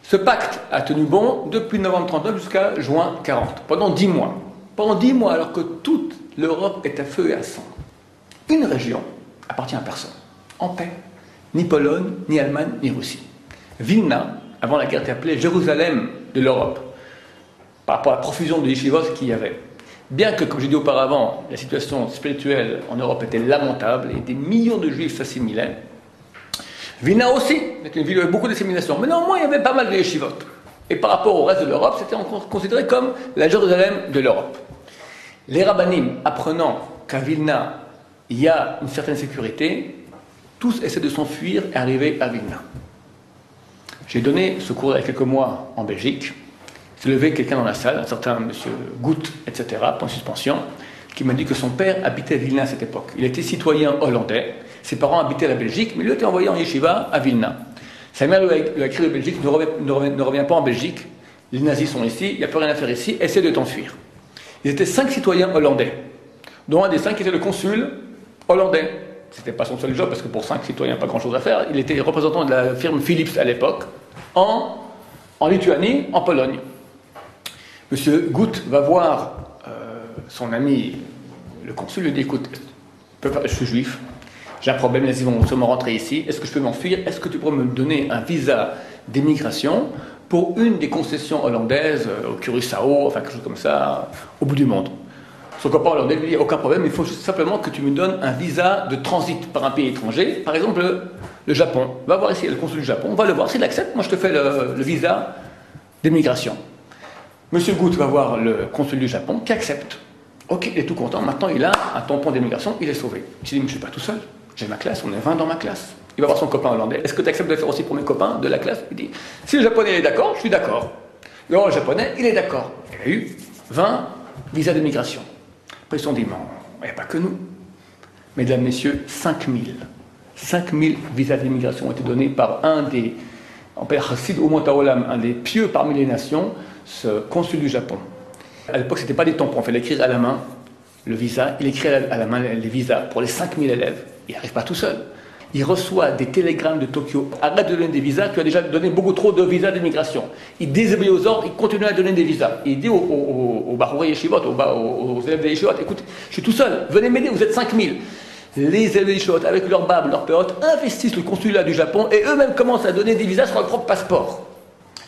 Ce pacte a tenu bon depuis novembre 1939 jusqu'à juin 1940, pendant 10 mois. Pendant 10 mois, alors que toute l'Europe est à feu et à sang. Une région appartient à personne, en paix. Ni Pologne, ni Allemagne, ni Russie. Vilna, avant la guerre, était appelée Jérusalem de l'Europe, par rapport à la profusion de yeshivot qu'il y avait. Bien que, comme j'ai dit auparavant, la situation spirituelle en Europe était lamentable et des millions de juifs s'assimilaient, Vilna aussi était une ville où il y avait beaucoup d'assimilation. Mais néanmoins, il y avait pas mal de yeshivot. Et par rapport au reste de l'Europe, c'était considéré comme la Jérusalem de l'Europe. Les rabbanim, apprenant qu'à Vilna, il y a une certaine sécurité, tous essaient de s'enfuir et arriver à Vilna. J'ai donné ce cours il y a quelques mois en Belgique. S'est levé quelqu'un dans la salle, un certain monsieur Goutte, etc., point de suspension, qui m'a dit que son père habitait Vilna à cette époque. Il était citoyen hollandais, ses parents habitaient la Belgique, mais il a été envoyé en yeshiva à Vilna. Sa mère lui a écrit de Belgique, ne reviens pas en Belgique, les nazis sont ici, il n'y a plus rien à faire ici, essaie de t'enfuir. Ils étaient 5 citoyens hollandais, dont un des 5 était le consul hollandais. C'était pas son seul job, parce que pour 5 citoyens, pas grand-chose à faire. Il était représentant de la firme Philips à l'époque, en Lituanie, en Pologne. Monsieur Goutte va voir son ami, le consul, lui dit, écoute, je suis juif, j'ai un problème, les nazis vont seulement rentrer ici, est-ce que je peux m'enfuir? Est-ce que tu pourrais me donner un visa d'émigration pour une des concessions hollandaises, au Curaçao, enfin quelque chose comme ça, au bout du monde? Son copain hollandais lui dit, aucun problème, il faut simplement que tu me donnes un visa de transit par un pays étranger, par exemple le Japon. Va voir ici le consul du Japon, on va le voir, s'il accepte, moi je te fais le visa d'émigration. Monsieur Goutte va voir le consul du Japon qui accepte. Ok, il est tout content. Maintenant, il a un tampon d'immigration, il est sauvé. Je dis, mais je ne suis pas tout seul. J'ai ma classe, on est 20 dans ma classe. Il va voir son copain hollandais. Est-ce que tu acceptes de le faire aussi pour mes copains de la classe? Il dit, si le japonais est d'accord, je suis d'accord. Le japonais, il est d'accord. Il a eu 20 visas d'immigration. Après, ils se sont dit, non, il n'y a pas que nous. Mesdames, messieurs, 5000. 5000 visas d'immigration ont été donnés par un des, on appelle Chassid Umot Haolam, un des pieux parmi les nations, ce consul du Japon. À l'époque, ce n'était pas des tampons, il fallait écrire à la main le visa. Il écrit à la main les visas pour les 5000 élèves. Il n'arrive pas tout seul. Il reçoit des télégrammes de Tokyo. Arrête de donner des visas, tu as déjà donné beaucoup trop de visas d'immigration. Il désobéit aux ordres, il continue à donner des visas. Il dit aux Bahouri Yeshivot, aux élèves des Yeshivot, écoute, je suis tout seul, venez m'aider, vous êtes 5000. Les élèves des Yeshivot, avec leur bab, leur péote, investissent le consulat du Japon et eux-mêmes commencent à donner des visas sur leur propre passeport.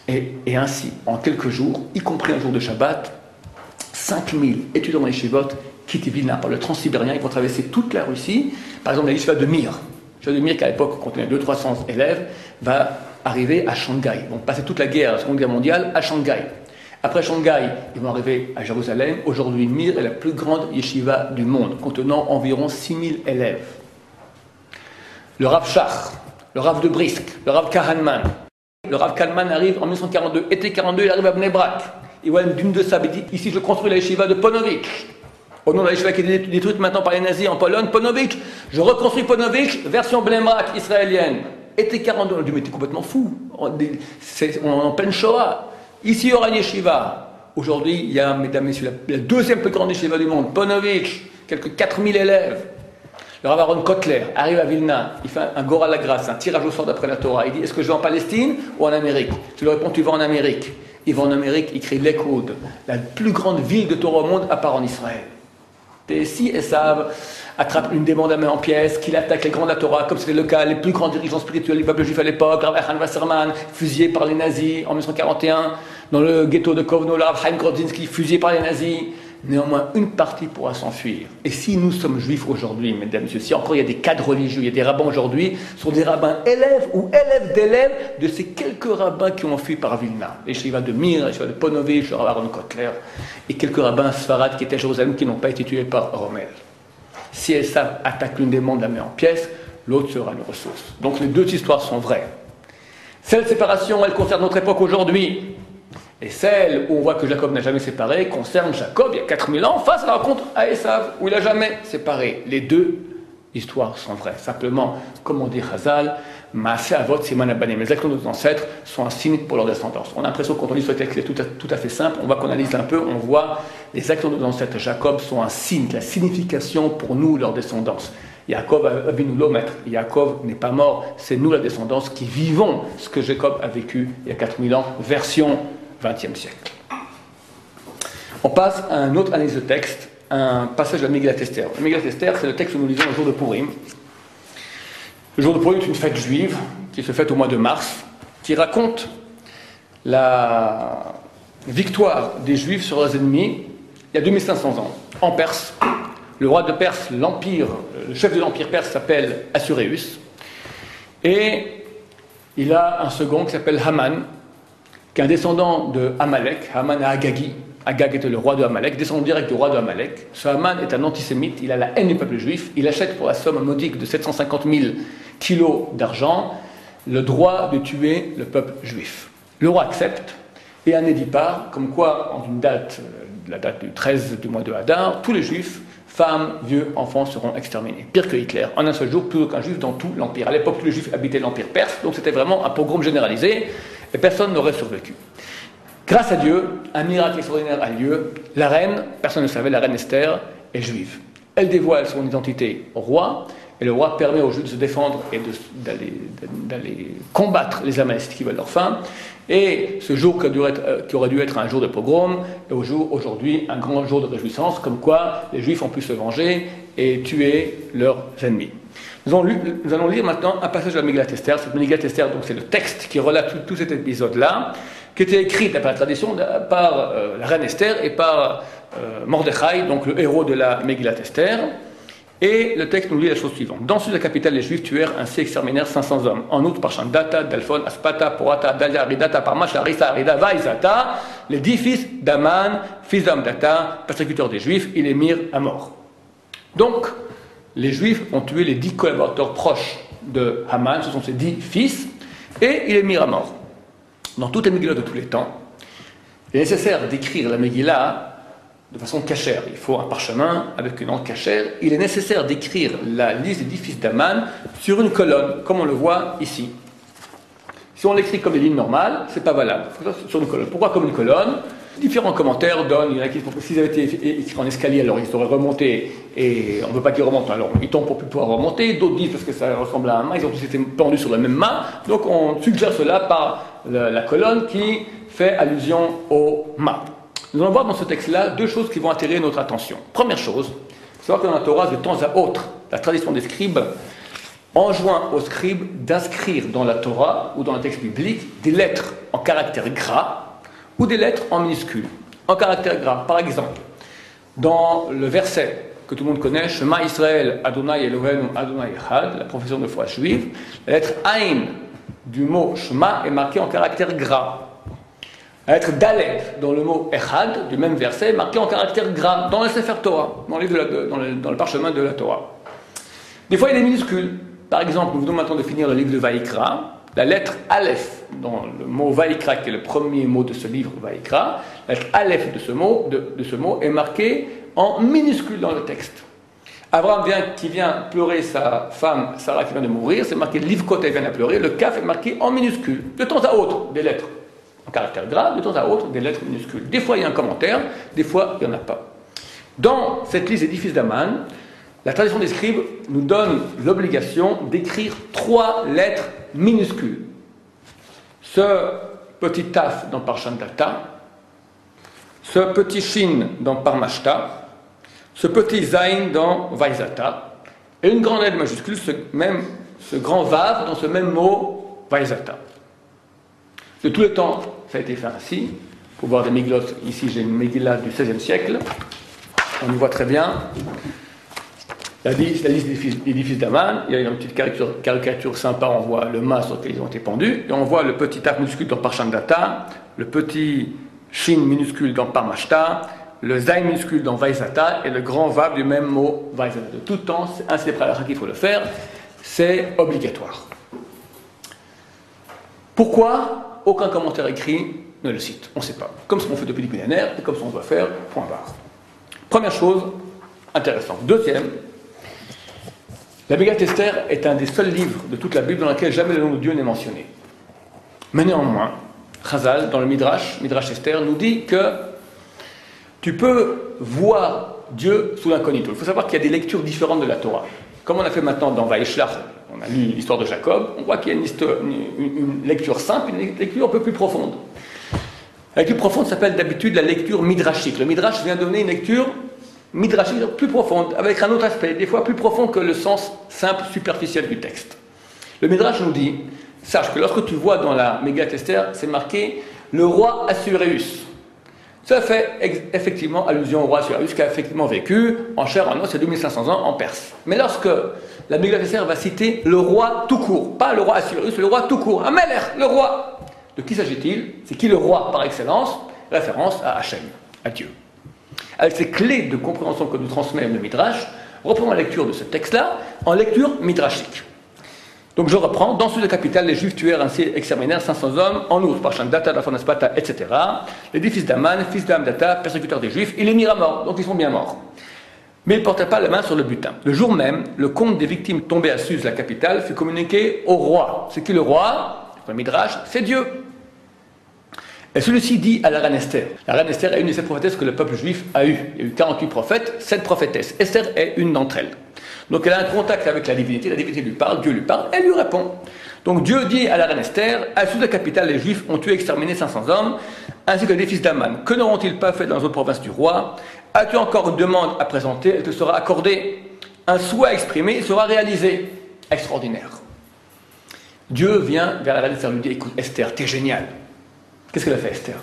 Et ainsi, en quelques jours, y compris un jour de Shabbat, 5000 étudiants des Yeshivot quittent Vilna par le transsibérien. Ils vont traverser toute la Russie. Par exemple, la Yeshiva de Mir. La Yeshiva de Mir, qui à l'époque contenait 200-300 élèves, va arriver à Shanghai. Ils vont passer toute la guerre, la Seconde Guerre mondiale, à Shanghai. Après Shanghai, ils vont arriver à Jérusalem. Aujourd'hui, Mir est la plus grande yeshiva du monde, contenant environ 6000 élèves. Le Rav Shach, le Rav de Brisk, le Rav Kahanman. Le Rav Kahanman arrive en 1942. Été 42, il arrive à Bnei Brak. Il voit une dune de sable. Il dit, ici je construis la yeshiva de Ponovitch. Au nom de la yeshiva qui est détruite maintenant par les nazis en Pologne, Ponovitch. Je reconstruis Ponovitch, version Bnei Brak israélienne. Été 42, on a dit, mais t'es complètement fou. On est en pleine Shoah. Ici, il y aura une yeshiva. Aujourd'hui, il y a, mesdames et messieurs, la deuxième plus grande yeshiva du monde, Ponovitch, quelques 4000 élèves. Le Rav Aaron Kotler arrive à Vilna, il fait un Gora la grâce, un tirage au sort d'après la Torah. Il dit, est-ce que je vais en Palestine ou en Amérique? Tu lui réponds, tu vas en Amérique. Il va en Amérique, il crée Lakewood, la plus grande ville de Torah au monde, à part en Israël. Et si Esav attrape une des mandaments en pièces, qu'il attaque les grands de la Torah, comme c'était le cas, les plus grands dirigeants spirituels du peuple juif à l'époque, Rav Echad Wasserman, fusillé par les nazis en 1941, dans le ghetto de Kovno, le Rav Chaim Grodzinski, fusillé par les nazis. Néanmoins, une partie pourra s'enfuir. Et si nous sommes juifs aujourd'hui, mesdames et messieurs, si encore il y a des cadres religieux, il y a des rabbins aujourd'hui, sont des rabbins élèves ou élèves d'élèves de ces quelques rabbins qui ont fui par Vilna. Les Yeshiva de Mir, les Yeshiva de Ponovitch, le Rav Aaron Kotler, et quelques rabbins sfarades qui étaient à Jérusalem qui n'ont pas été tués par Rommel. Si Esav attaque l'une des mondes, la met en pièces, l'autre sera une ressource. Donc les deux histoires sont vraies. Cette séparation, elle concerne notre époque aujourd'hui. Et celle où on voit que Jacob n'a jamais séparé concerne Jacob il y a 4000 ans face à la rencontre à Esav où il n'a jamais séparé. Les deux histoires sont vraies. Simplement, comme on dit Chazal, Maaseh Avot Siman Abanim. Les actions de nos ancêtres sont un signe pour leur descendance. On a l'impression que quand on lit ce texte, c'est tout à fait simple. On voit qu'on analyse un peu, on voit les actions de nos ancêtres. Jacob sont un signe, la signification pour nous, leur descendance. Yaakov Avinu lo maître. Yaakov n'est pas mort, c'est nous la descendance qui vivons ce que Jacob a vécu il y a 4000 ans, version 20e siècle. On passe à un autre analyse de texte, un passage de la Megillat Esther. La Megillat Esther, c'est le texte que nous lisons le jour de Purim. Le jour de Purim est une fête juive qui se fête au mois de mars, qui raconte la victoire des Juifs sur leurs ennemis il y a 2500 ans, en Perse. Le roi de Perse, l'empire, le chef de l'empire perse s'appelle Assuréus, et il a un second qui s'appelle Haman, qui est un descendant de Amalek, Haman à Agagi. Agag était le roi de Amalek, descendant direct du roi de Amalek. Ce Haman est un antisémite, il a la haine du peuple juif, il achète pour la somme modique de 750 000 kilos d'argent le droit de tuer le peuple juif. Le roi accepte, et un édit part, comme quoi, en une date, la date du 13 du mois de Hadar, tous les juifs, femmes, vieux, enfants seront exterminés. Pire que Hitler, en un seul jour, plus aucun juif dans tout l'empire. À l'époque, tous les juifs habitaient l'empire perse, donc c'était vraiment un pogrom généralisé, et personne n'aurait survécu. Grâce à Dieu, un miracle extraordinaire a lieu. La reine, personne ne savait, la reine Esther est juive. Elle dévoile son identité au roi, et le roi permet aux Juifs de se défendre et d'aller combattre les Amalécites qui veulent leur fin. Et ce jour qui aurait dû être un jour de pogrom, est aujourd'hui un grand jour de réjouissance, comme quoi les Juifs ont pu se venger et tuer leurs ennemis. Nous allons lire maintenant un passage de la Megillat Esther. Cette Megillat Esther, donc, c'est le texte qui relate tout cet épisode-là, qui était écrit d'après la tradition par la reine Esther et par Mordechai, donc le héros de la Megillat Esther. Et le texte nous dit la chose suivante. Dans Sud la capitale, les Juifs tuèrent ainsi exterminèrent 500 hommes. En outre, par Shandata, Dalphon, Aspata, Porata, Dalia, Ridata, Parmash, Arisa, Arida, Vaizata, les 10 fils d'Aman, fils d'Amdata, persécuteurs des Juifs, ils les mirent à mort. Donc, les Juifs ont tué les 10 collaborateurs proches de Haman, ce sont ses 10 fils, et ils les mirent à mort. Dans toutes les Megillah de tous les temps, il est nécessaire d'écrire la Megillah de façon cachère. Il faut un parchemin avec une encre cachère. Il est nécessaire d'écrire la liste des 10 fils d'Aman sur une colonne, comme on le voit ici. Si on l'écrit comme des lignes normales, c'est pas valable. Il faut faire sur une colonne. Pourquoi comme une colonne? Différents commentaires donnent, il y en a qui disent que s'ils avaient été écrits en escalier, alors ils seraient remontés, et on ne veut pas qu'ils remontent, alors ils tombent pour plus pouvoir remonter. D'autres disent parce que ça ressemble à un mât, ils ont tous été pendus sur la même main. Donc on suggère cela par la colonne qui fait allusion au mât. Nous allons voir dans ce texte-là deux choses qui vont attirer notre attention. Première chose, il faut savoir que dans la Torah, de temps à autre, la tradition des scribes enjoint aux scribes d'inscrire dans la Torah ou dans le texte biblique des lettres en caractère gras ou des lettres en minuscules. En caractère gras, par exemple, dans le verset que tout le monde connaît, Shema Israël, Adonai Eloheinu, Adonai Echad, la profession de foi juive, la lettre Aïn du mot Shema est marquée en caractère gras. La lettre Dalet, dans le mot Echad, du même verset, est marquée en caractère gras dans le Sefer Torah, dans le parchemin de la Torah. Des fois, il est minuscule. Par exemple, nous venons maintenant de finir le livre de Vaïkra. La lettre Aleph, dans le mot Vaïkra, qui est le premier mot de ce livre Vaïkra, la lettre Aleph de ce mot est marquée en minuscule dans le texte. Abraham qui vient pleurer sa femme, Sarah, qui vient de mourir, c'est marqué Livkot, elle vient de pleurer, le Kaf est marqué en minuscule. De temps à autre, des lettres en caractère gras, de temps à autre, des lettres minuscules. Des fois, il y a un commentaire, des fois, il n'y en a pas. Dans cette liste des 10 fils d'Aman, la tradition des scribes nous donne l'obligation d'écrire 3 lettres minuscules. Ce petit taf dans Parshandata, ce petit shin dans Parmashta, ce petit zain dans Vaizata, et une grande lettre majuscule, ce grand vav dans ce même mot Vaizata. De tous les temps, ça a été fait ainsi. Pour voir des Megillot, ici j'ai une Megillah du XVIe siècle. On y voit très bien la liste des 10 fils d'Aman. Il y a une petite caricature sympa, on voit le mât sur lequel ils ont été pendus. Et on voit le petit taf minuscule dans Parshandata, le petit shin minuscule dans Parmashta, le zain minuscule dans Vaizata et le grand vav du même mot Vaizata. De tout temps, c'est ainsi les prêts qu'il faut le faire. C'est obligatoire. Pourquoi aucun commentaire écrit ne le cite? On ne sait pas. Comme ce qu'on fait depuis des millénaires et comme ce qu'on doit faire, point barre. Première chose intéressante. Deuxième, la Megillat Esther est un des seuls livres de toute la Bible dans lequel jamais le nom de Dieu n'est mentionné. Mais néanmoins, Chazal, dans le Midrash Esther, nous dit que tu peux voir Dieu sous l'incognito. Il faut savoir qu'il y a des lectures différentes de la Torah. Comme on a fait maintenant dans Vaïshlach, on a lu l'histoire de Jacob, on voit qu'il y a une lecture simple, une lecture un peu plus profonde. La lecture profonde s'appelle d'habitude la lecture midrashique. Le midrash vient donner une lecture midrashique plus profonde, avec un autre aspect, des fois plus profond que le sens simple, superficiel du texte. Le midrash nous dit, sache que lorsque tu vois dans la Megillat Esther, c'est marqué le roi Assuérus. Ça fait effectivement allusion au roi Assuérus qui a effectivement vécu en chair en os il y a 2500 ans en Perse. Mais lorsque la Megillat Esther va citer le roi tout court, pas le roi Assuérus, le roi tout court, Amelech, le roi. De qui s'agit-il? C'est qui le roi par excellence? Référence à Hachem, à Dieu. Avec ces clés de compréhension que nous transmet le Midrash, reprenons la lecture de ce texte-là en lecture midrashique. Donc je reprends, dans Sud la capitale, les Juifs tuèrent ainsi exterminèrent 500 hommes, en outre, par Shandata, Dalphon, Aspata, etc. Les 10 fils d'Aman, fils d'Amdata, persécuteurs des Juifs, ils les mirent à mort, donc ils sont bien morts. Mais ils ne portaient pas la main sur le butin. Le jour même, le compte des victimes tombées à Suse, la capitale, fut communiqué au roi. C'est qui le roi? Le Midrash, c'est Dieu. Et celui-ci dit à la reine Esther. La reine Esther est une des 7 prophétesses que le peuple juif a eu. Il y a eu 48 prophètes, 7 prophétesses. Esther est une d'entre elles. Donc elle a un contact avec la divinité lui parle, Dieu lui parle, elle lui répond. Donc Dieu dit à la reine Esther, à Suse la capitale, les Juifs ont tué et exterminé 500 hommes, ainsi que les fils d'Aman. Que n'auront-ils pas fait dans les autres provinces du roi? As-tu encore une demande à présenter? Elle te sera accordée. Un souhait exprimé sera réalisé. Extraordinaire. Dieu vient vers la reine Esther, lui dit, écoute Esther, t'es génial. Qu'est-ce qu'elle a fait Esther?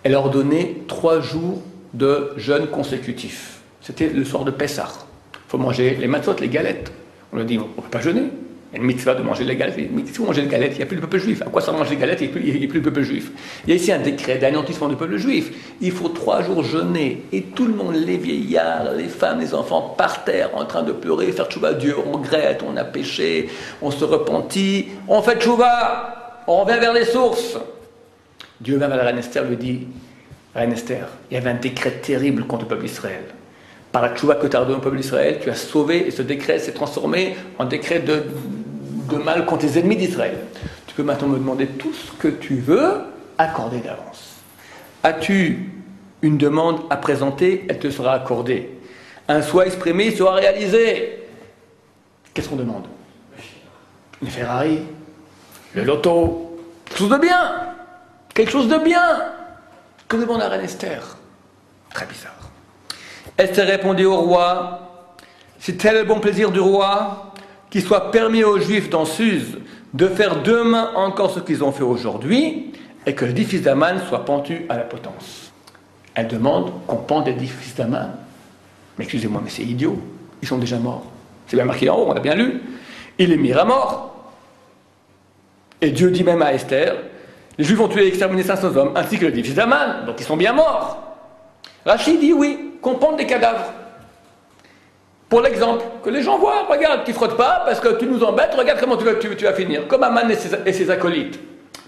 Elle a ordonné 3 jours de jeûne consécutifs. C'était le soir de Pessah. Il faut manger les matzot, les galettes. On leur dit, on ne peut pas jeûner. Il y a une mitzvah de manger les galettes. Mais si vous mangez les galettes, il n'y a plus le peuple juif. À quoi ça mange les galettes? Il n'y a plus le peuple juif. Il y a ici un décret d'anéantissement du peuple juif. Il faut 3 jours jeûner. Et tout le monde, les vieillards, les femmes, les enfants, par terre, en train de pleurer, faire tchouva. Dieu, on regrette, on a péché, on se repentit, on fait tchouva, on revient vers les sources. Dieu vient vers la reine Esther, lui dit, reine Esther, il y avait un décret terrible contre le peuple d'Israël. Par la tchouva que tu as redonnée au peuple d'Israël, tu as sauvé, et ce décret s'est transformé en décret de mal contre les ennemis d'Israël. Tu peux maintenant me demander tout ce que tu veux, accordé d'avance. As-tu une demande à présenter, elle te sera accordée. Un souhait exprimé, il sera réalisé. Qu'est-ce qu'on demande? Une Ferrari, le loto, quelque chose de bien. Quelque chose de bien. Que demande la reine Esther? Très bizarre. Esther répondit au roi, c'est tel le bon plaisir du roi qu'il soit permis aux Juifs dans Suse de faire demain encore ce qu'ils ont fait aujourd'hui et que les 10 fils d'Aman soient pendus à la potence. Elle demande qu'on pende les 10 fils d'Aman. Mais excusez-moi, mais c'est idiot. Ils sont déjà morts. C'est bien marqué en haut, on a bien lu. Il est mis à mort. Et Dieu dit même à Esther, les Juifs ont tué et exterminé 500 hommes, ainsi que les 10 fils d'Aman, donc ils sont bien morts. Rachid dit oui, qu'on pende des cadavres. Pour l'exemple, que les gens voient, regarde, tu ne frottes pas parce que tu nous embêtes, regarde comment tu vas finir, comme Aman et ses acolytes.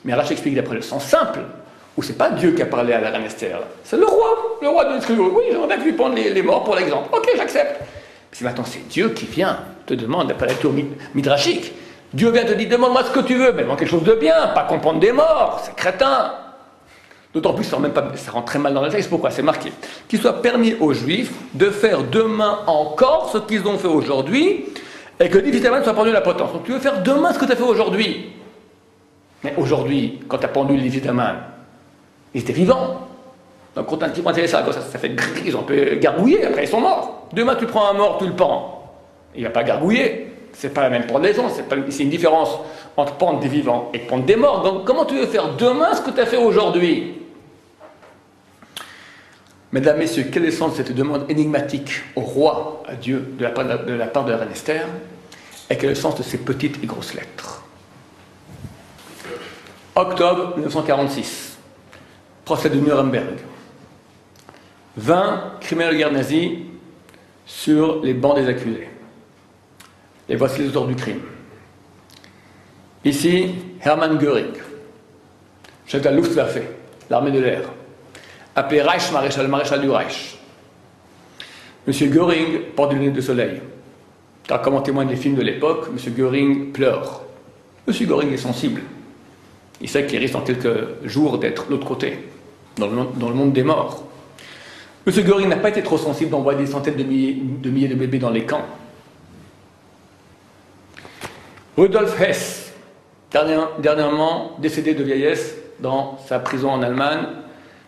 Mais Rachid explique d'après le sens simple, où c'est pas Dieu qui a parlé à la reine Esther, c'est le roi de l'Israël. Oui, on a vu pendre les morts pour l'exemple. Ok, j'accepte. Si maintenant c'est Dieu qui vient, te demande, d'après la tour midrashique, Dieu vient te dire, demande-moi ce que tu veux, mais demande quelque chose de bien, pas qu'on pende des morts, c'est crétin. D'autant plus, ça rend très mal dans le texte. Pourquoi? C'est marqué. Qu'il soit permis aux Juifs de faire demain encore ce qu'ils ont fait aujourd'hui et que les 10 fils d'Aman soient pendus à la potence. Donc tu veux faire demain ce que tu as fait aujourd'hui. Mais aujourd'hui, quand tu as pendu les fils d'Aman, ils étaient vivants. Donc quand un petit point ça, ça fait grrr, ils ont pu gargouiller, après ils sont morts. Demain, tu prends un mort, tu le pends. Il ne va pas gargouiller. C'est pas la même pendaison. C'est une différence entre pendre des vivants et pendre des morts. Donc comment tu veux faire demain ce que tu as fait aujourd'hui? Mesdames, Messieurs, quel est le sens de cette demande énigmatique au roi, à Dieu, de la part de la reine Esther? Et quel est le sens de ces petites et grosses lettres? Octobre 1946, procès de Nuremberg. 20 criminels de guerre nazis sur les bancs des accusés. Et voici les auteurs du crime. Ici, Hermann Göring, chef de la Luftwaffe, l'armée de l'air, appelé Reichsmaréchal, maréchal du Reich. Monsieur Göring porte des lunettes de soleil. Car comme en témoignent les films de l'époque, Monsieur Göring pleure. Monsieur Göring est sensible. Il sait qu'il risque dans quelques jours d'être de l'autre côté, dans le monde des morts. Monsieur Göring n'a pas été trop sensible d'envoyer des centaines de milliers de bébés dans les camps. Rudolf Hess, dernièrement décédé de vieillesse dans sa prison en Allemagne,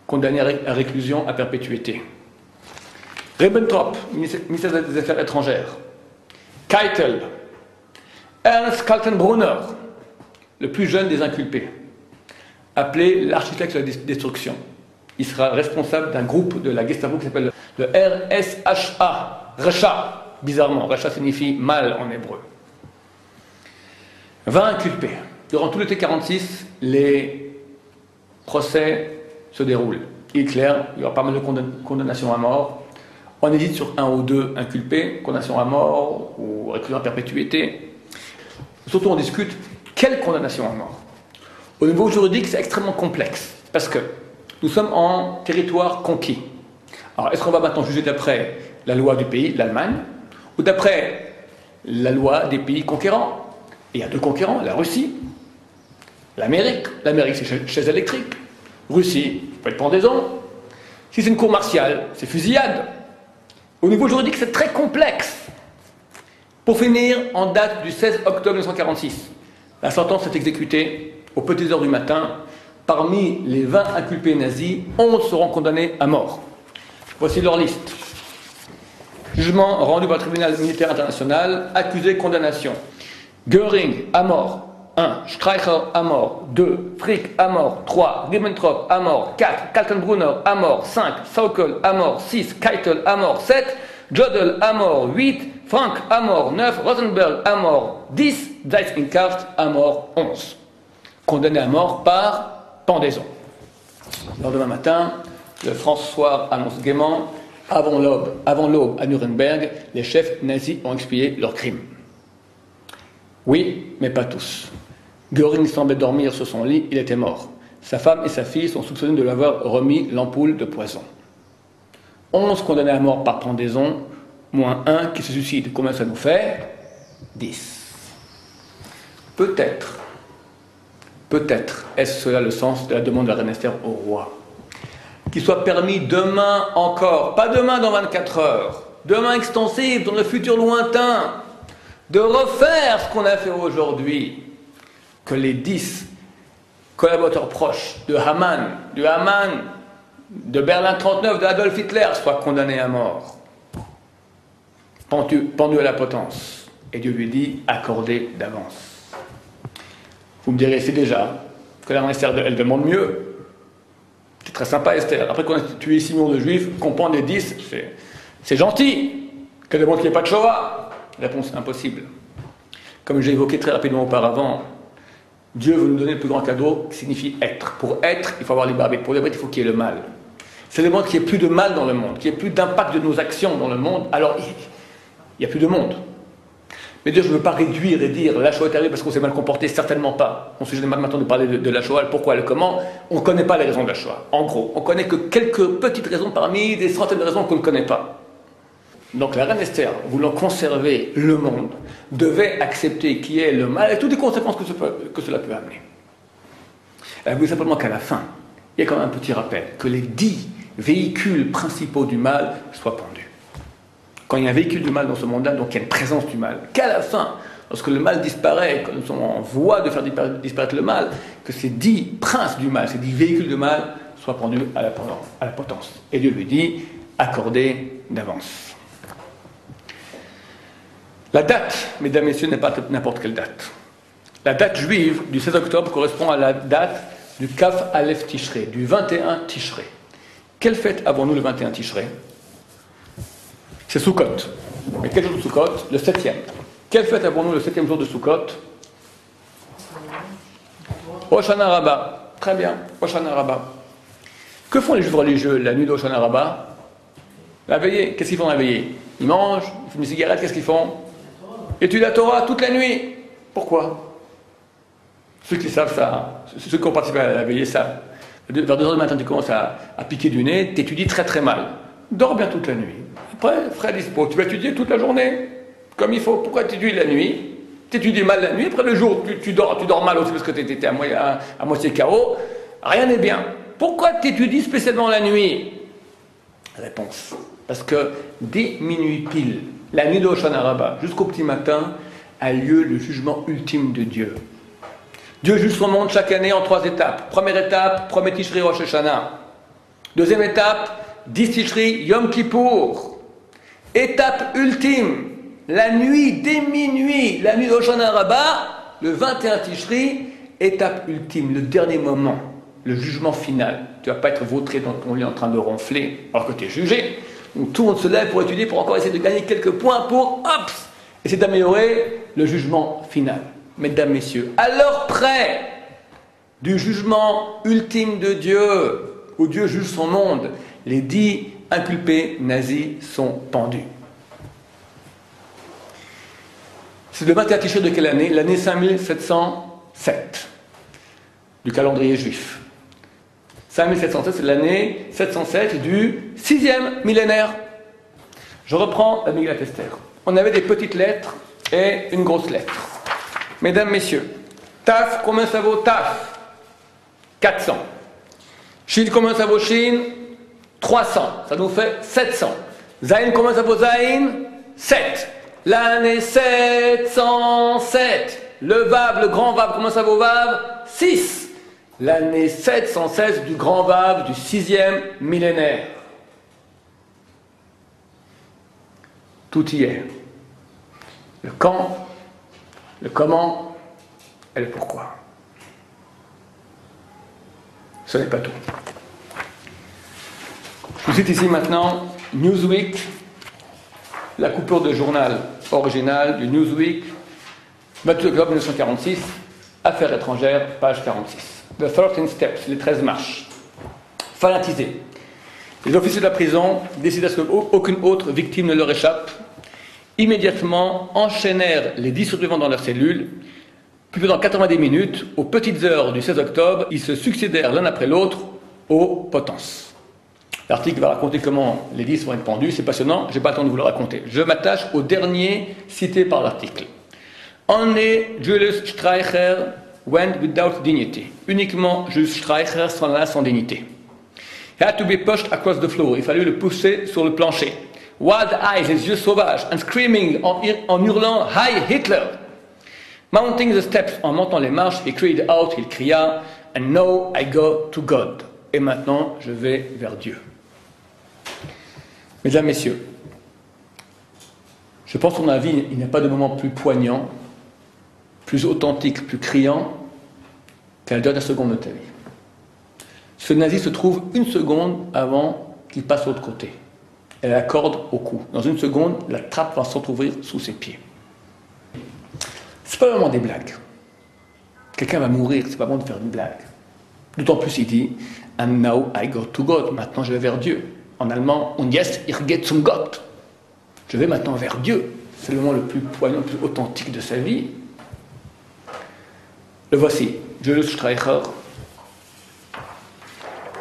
condamné à réclusion à perpétuité. Ribbentrop, ministre des Affaires étrangères. Keitel, Ernst Kaltenbrunner, le plus jeune des inculpés, appelé l'architecte de la destruction. Il sera responsable d'un groupe de la Gestapo qui s'appelle le RSHA, Recha, bizarrement, Recha signifie mal en hébreu. 20 inculpés. Durant tout l'été 46, les procès se déroulent. Il est clair, il y aura pas mal de condamnations à mort. On hésite sur 1 ou 2 inculpés, condamnation à mort ou réclusion à perpétuité. Surtout, on discute quelle condamnation à mort. Au niveau juridique, c'est extrêmement complexe parce que nous sommes en territoire conquis. Alors, est-ce qu'on va maintenant juger d'après la loi du pays, l'Allemagne, ou d'après la loi des pays conquérants? Et il y a 2 conquérants, la Russie, l'Amérique. L'Amérique, c'est chaise électrique. Russie, ça peut être pendaison. Si c'est une cour martiale, c'est fusillade. Au niveau juridique, c'est très complexe. Pour finir, en date du 16 octobre 1946, la sentence est exécutée aux petites heures du matin. Parmi les 20 inculpés nazis, 11 seront condamnés à mort. Voici leur liste. Jugement rendu par le tribunal militaire international, accusé, condamnation. Göring, à mort. 1. Streicher, à mort. 2. Frick, à mort. 3. Ribbentrop, à mort. 4. Kaltenbrunner, à mort. 5. Sauckel, à mort. 6. Keitel, à mort. 7. Jodl, à mort. 8. Frank à mort 9, Rosenberg à mort 10, Dietz-Inkart à mort 11. Condamnés à mort par pendaison. Le lendemain matin, le François annonce gaiement, avant l'aube à Nuremberg, les chefs nazis ont expié leurs crimes. Oui, mais pas tous. Göring semblait dormir sur son lit, il était mort. Sa femme et sa fille sont soupçonnés de lui avoir remis l'ampoule de poison. 11 condamnés à mort par pendaison, moins 1 qui se suicide. Combien ça nous fait? 10. Peut-être est-ce cela le sens de la demande de la reine Esther au roi. Qu'il soit permis demain encore, pas demain dans 24 heures, demain extensif, dans le futur lointain, de refaire ce qu'on a fait aujourd'hui. Que les 10 collaborateurs proches de Haman, de Berlin 39, de Adolf Hitler soient condamnés à mort, pendus à la potence. Et Dieu lui dit, accordé d'avance. Vous me direz, c'est déjà que la reine Esther, elle demande mieux. C'est très sympa Esther. Après qu'on a tué 6 millions de juifs, qu'on prend les 10, c'est gentil. Qu'elle demande qu'il n'y ait pas de Shoah. Réponse impossible. Comme j'ai évoqué très rapidement auparavant, Dieu veut nous donner le plus grand cadeau qui signifie être. Pour être, il faut avoir les barbettes. Pour les barbettes, il faut qu'il y ait le mal. C'est le monde qu'il n'y ait plus de mal dans le monde, qu'il n'y ait plus d'impact de nos actions dans le monde, alors il n'y a plus de monde. Mais Dieu, je ne veux pas réduire et dire la Shoah est arrivée parce qu'on s'est mal comporté, certainement pas. On se sujet maintenant de parler de la Shoah, le pourquoi, le comment. On ne connaît pas les raisons de la Shoah. En gros, on ne connaît que quelques petites raisons parmi des centaines de raisons qu'on ne connaît pas. Donc la reine Esther, voulant conserver le monde, devait accepter qu'il y ait le mal et toutes les conséquences que cela peut amener. Elle voulait simplement qu'à la fin, il y ait quand même un petit rappel, que les 10 véhicules principaux du mal soient pendus. Quand il y a un véhicule du mal dans ce monde-là, donc il y a une présence du mal, qu'à la fin, lorsque le mal disparaît, quand nous sommes en voie de faire disparaître le mal, que ces 10 princes du mal, ces 10 véhicules du mal, soient pendus à la potence. Et Dieu lui dit, accordez d'avance. La date, mesdames et messieurs, n'est pas n'importe quelle date. La date juive du 16 octobre correspond à la date du Kaf Aleph Tishré, du 21 Tishré. Quelle fête avons-nous le 21 Tishré? C'est Sukkot. Mais quel jour de Sukkot? Le 7e. Quelle fête avons-nous le 7e jour de Sukkot? Hoshana Rabbah. Très bien, Hoshana Rabbah. Que font les juifs religieux la nuit d'Hoshana Rabbah? La veillée. Qu'est-ce qu'ils font la veillée? Ils mangent, ils fument des cigarettes, qu'est-ce qu'ils font? Étudient la Torah toute la nuit. Pourquoi? Ceux qui savent ça, ceux qui ont participé à la veillée savent. Vers 2h du matin, tu commences à piquer du nez, tu étudies très très mal. Dors bien toute la nuit. Après, frais dispo, tu vas étudier toute la journée, comme il faut. Pourquoi tu étudies la nuit? Tu étudies mal la nuit, après le jour, tu dors mal aussi parce que tu étais à moitié KO. Rien n'est bien. Pourquoi tu étudies spécialement la nuit? Réponse. Parce que dès minuit pile, la nuit de Hoshana Rabbah, jusqu'au petit matin, a lieu le jugement ultime de Dieu. Dieu juge son monde chaque année en 3 étapes. Première étape, premier Tishri Rosh Hashanah. Deuxième étape, 10 Tishri Yom Kippour. Étape ultime, la nuit dès minuit, la nuit de Hoshana Rabbah, le 21 Tishri, étape ultime, le dernier moment, le jugement final. Tu ne vas pas être vautré dans ton lit en train de ronfler alors que tu es jugé. Donc tout le monde se lève pour étudier, pour encore essayer de gagner quelques points, pour essayer d'améliorer le jugement final. Mesdames, messieurs, à l'heure près du jugement ultime de Dieu, où Dieu juge son monde, les 10 inculpés nazis sont pendus. C'est le 21 Tishri de quelle année? L'année 5707 du calendrier juif. 5707, c'est l'année 707 du 6e millénaire. Je reprends la Megillat Esther. On avait des petites lettres et une grosse lettre. Mesdames, messieurs, Taf, combien ça vaut Taf? 400. Shin, combien ça vaut Shin? 300. Ça nous fait 700. Zain, combien ça vaut Zain? 7. L'année 707. Le Vav, le grand Vav, combien ça vaut Vav? 6. L'année 716 du grand Vav du 6e millénaire. Tout y est. Le quand, le comment et le pourquoi. Ce n'est pas tout. Je vous cite ici maintenant Newsweek, la coupure de journal original du Newsweek, 28 octobre 1946, Affaires étrangères, page 46. The 13 steps, les 13 marches. Fanatisés. Les officiers de la prison décident à ce qu'aucune autre victime ne leur échappe. Immédiatement enchaînèrent les 10 survivants dans leur cellule. Puis pendant 90 minutes, aux petites heures du 16 octobre, ils se succédèrent l'un après l'autre aux potences. L'article va raconter comment les 10 vont être pendus, c'est passionnant, je n'ai pas le temps de vous le raconter. Je m'attache au dernier cité par l'article. Only Julius Streicher went without dignity. Uniquement Julius Streicher s'en alla sans dignité. He had to be pushed across the floor. Il fallut le pousser sur le plancher. Wild eyes, les yeux sauvages, and screaming, en hurlant « Hi Hitler !» Mounting the steps, en montant les marches, he cried out, il cria « And now I go to God. » Et maintenant, je vais vers Dieu. Mesdames, Messieurs, je pense que dans la vie, il n'y a pas de moment plus poignant, plus authentique, plus criant qu'à la dernière seconde de ta vie. Ce nazi se trouve une seconde avant qu'il passe de l'autre côté. Elle a la corde au cou. Dans une seconde, la trappe va s'entrouvrir sous ses pieds. C'est pas le moment des blagues. Quelqu'un va mourir, c'est pas bon de faire une blague. D'autant plus il dit « And now I go to God ». Maintenant je vais vers Dieu. En allemand « Und jetzt ich gehe zum Gott ». Je vais maintenant vers Dieu. C'est le moment le plus poignant, le plus authentique de sa vie. Le voici, Julius Streicher.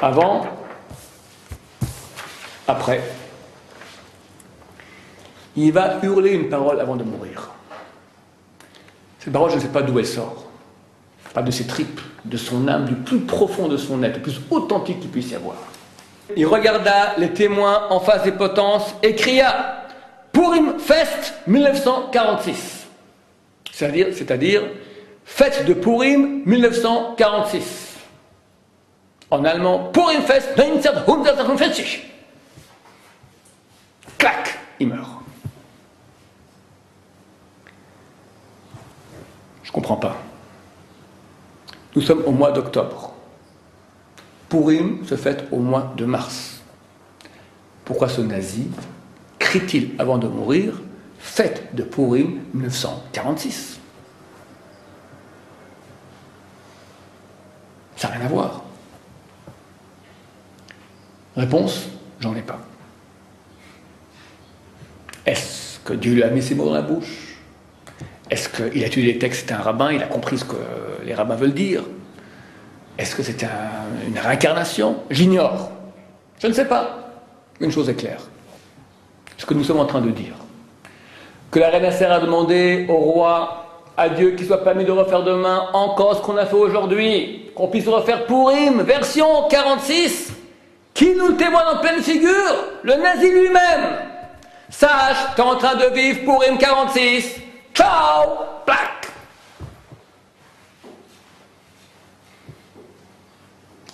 Avant, après. Il va hurler une parole avant de mourir. Cette parole, je ne sais pas d'où elle sort. Pas de ses tripes, de son âme, du plus profond de son être, le plus authentique qu'il puisse y avoir. Il regarda les témoins en face des potences et cria « Purim Fest 1946 ». C'est-à-dire fête de Purim 1946. En allemand, Purim Fest 1946. Clac, il meurt. Je ne comprends pas. Nous sommes au mois d'octobre. Purim se fête au mois de mars. Pourquoi ce nazi crie-t-il avant de mourir fête de Purim 1946? Ça n'a rien à voir. Réponse, j'en ai pas. Est-ce que Dieu lui a mis ses mots dans la bouche? Est-ce qu'il a étudié les textes, c'était un rabbin, il a compris ce que les rabbins veulent dire? Est-ce que c'était une réincarnation? J'ignore. Je ne sais pas. Une chose est claire. Ce que nous sommes en train de dire. Que la reine Esther a demandé au roi, à Dieu, qu'il soit permis de refaire demain encore ce qu'on a fait aujourd'hui. Qu'on puisse refaire Purim, version 46. Qui nous le témoigne en pleine figure? Le nazi lui-même. Sache, tu es en train de vivre Purim 46. Ciao, plaque.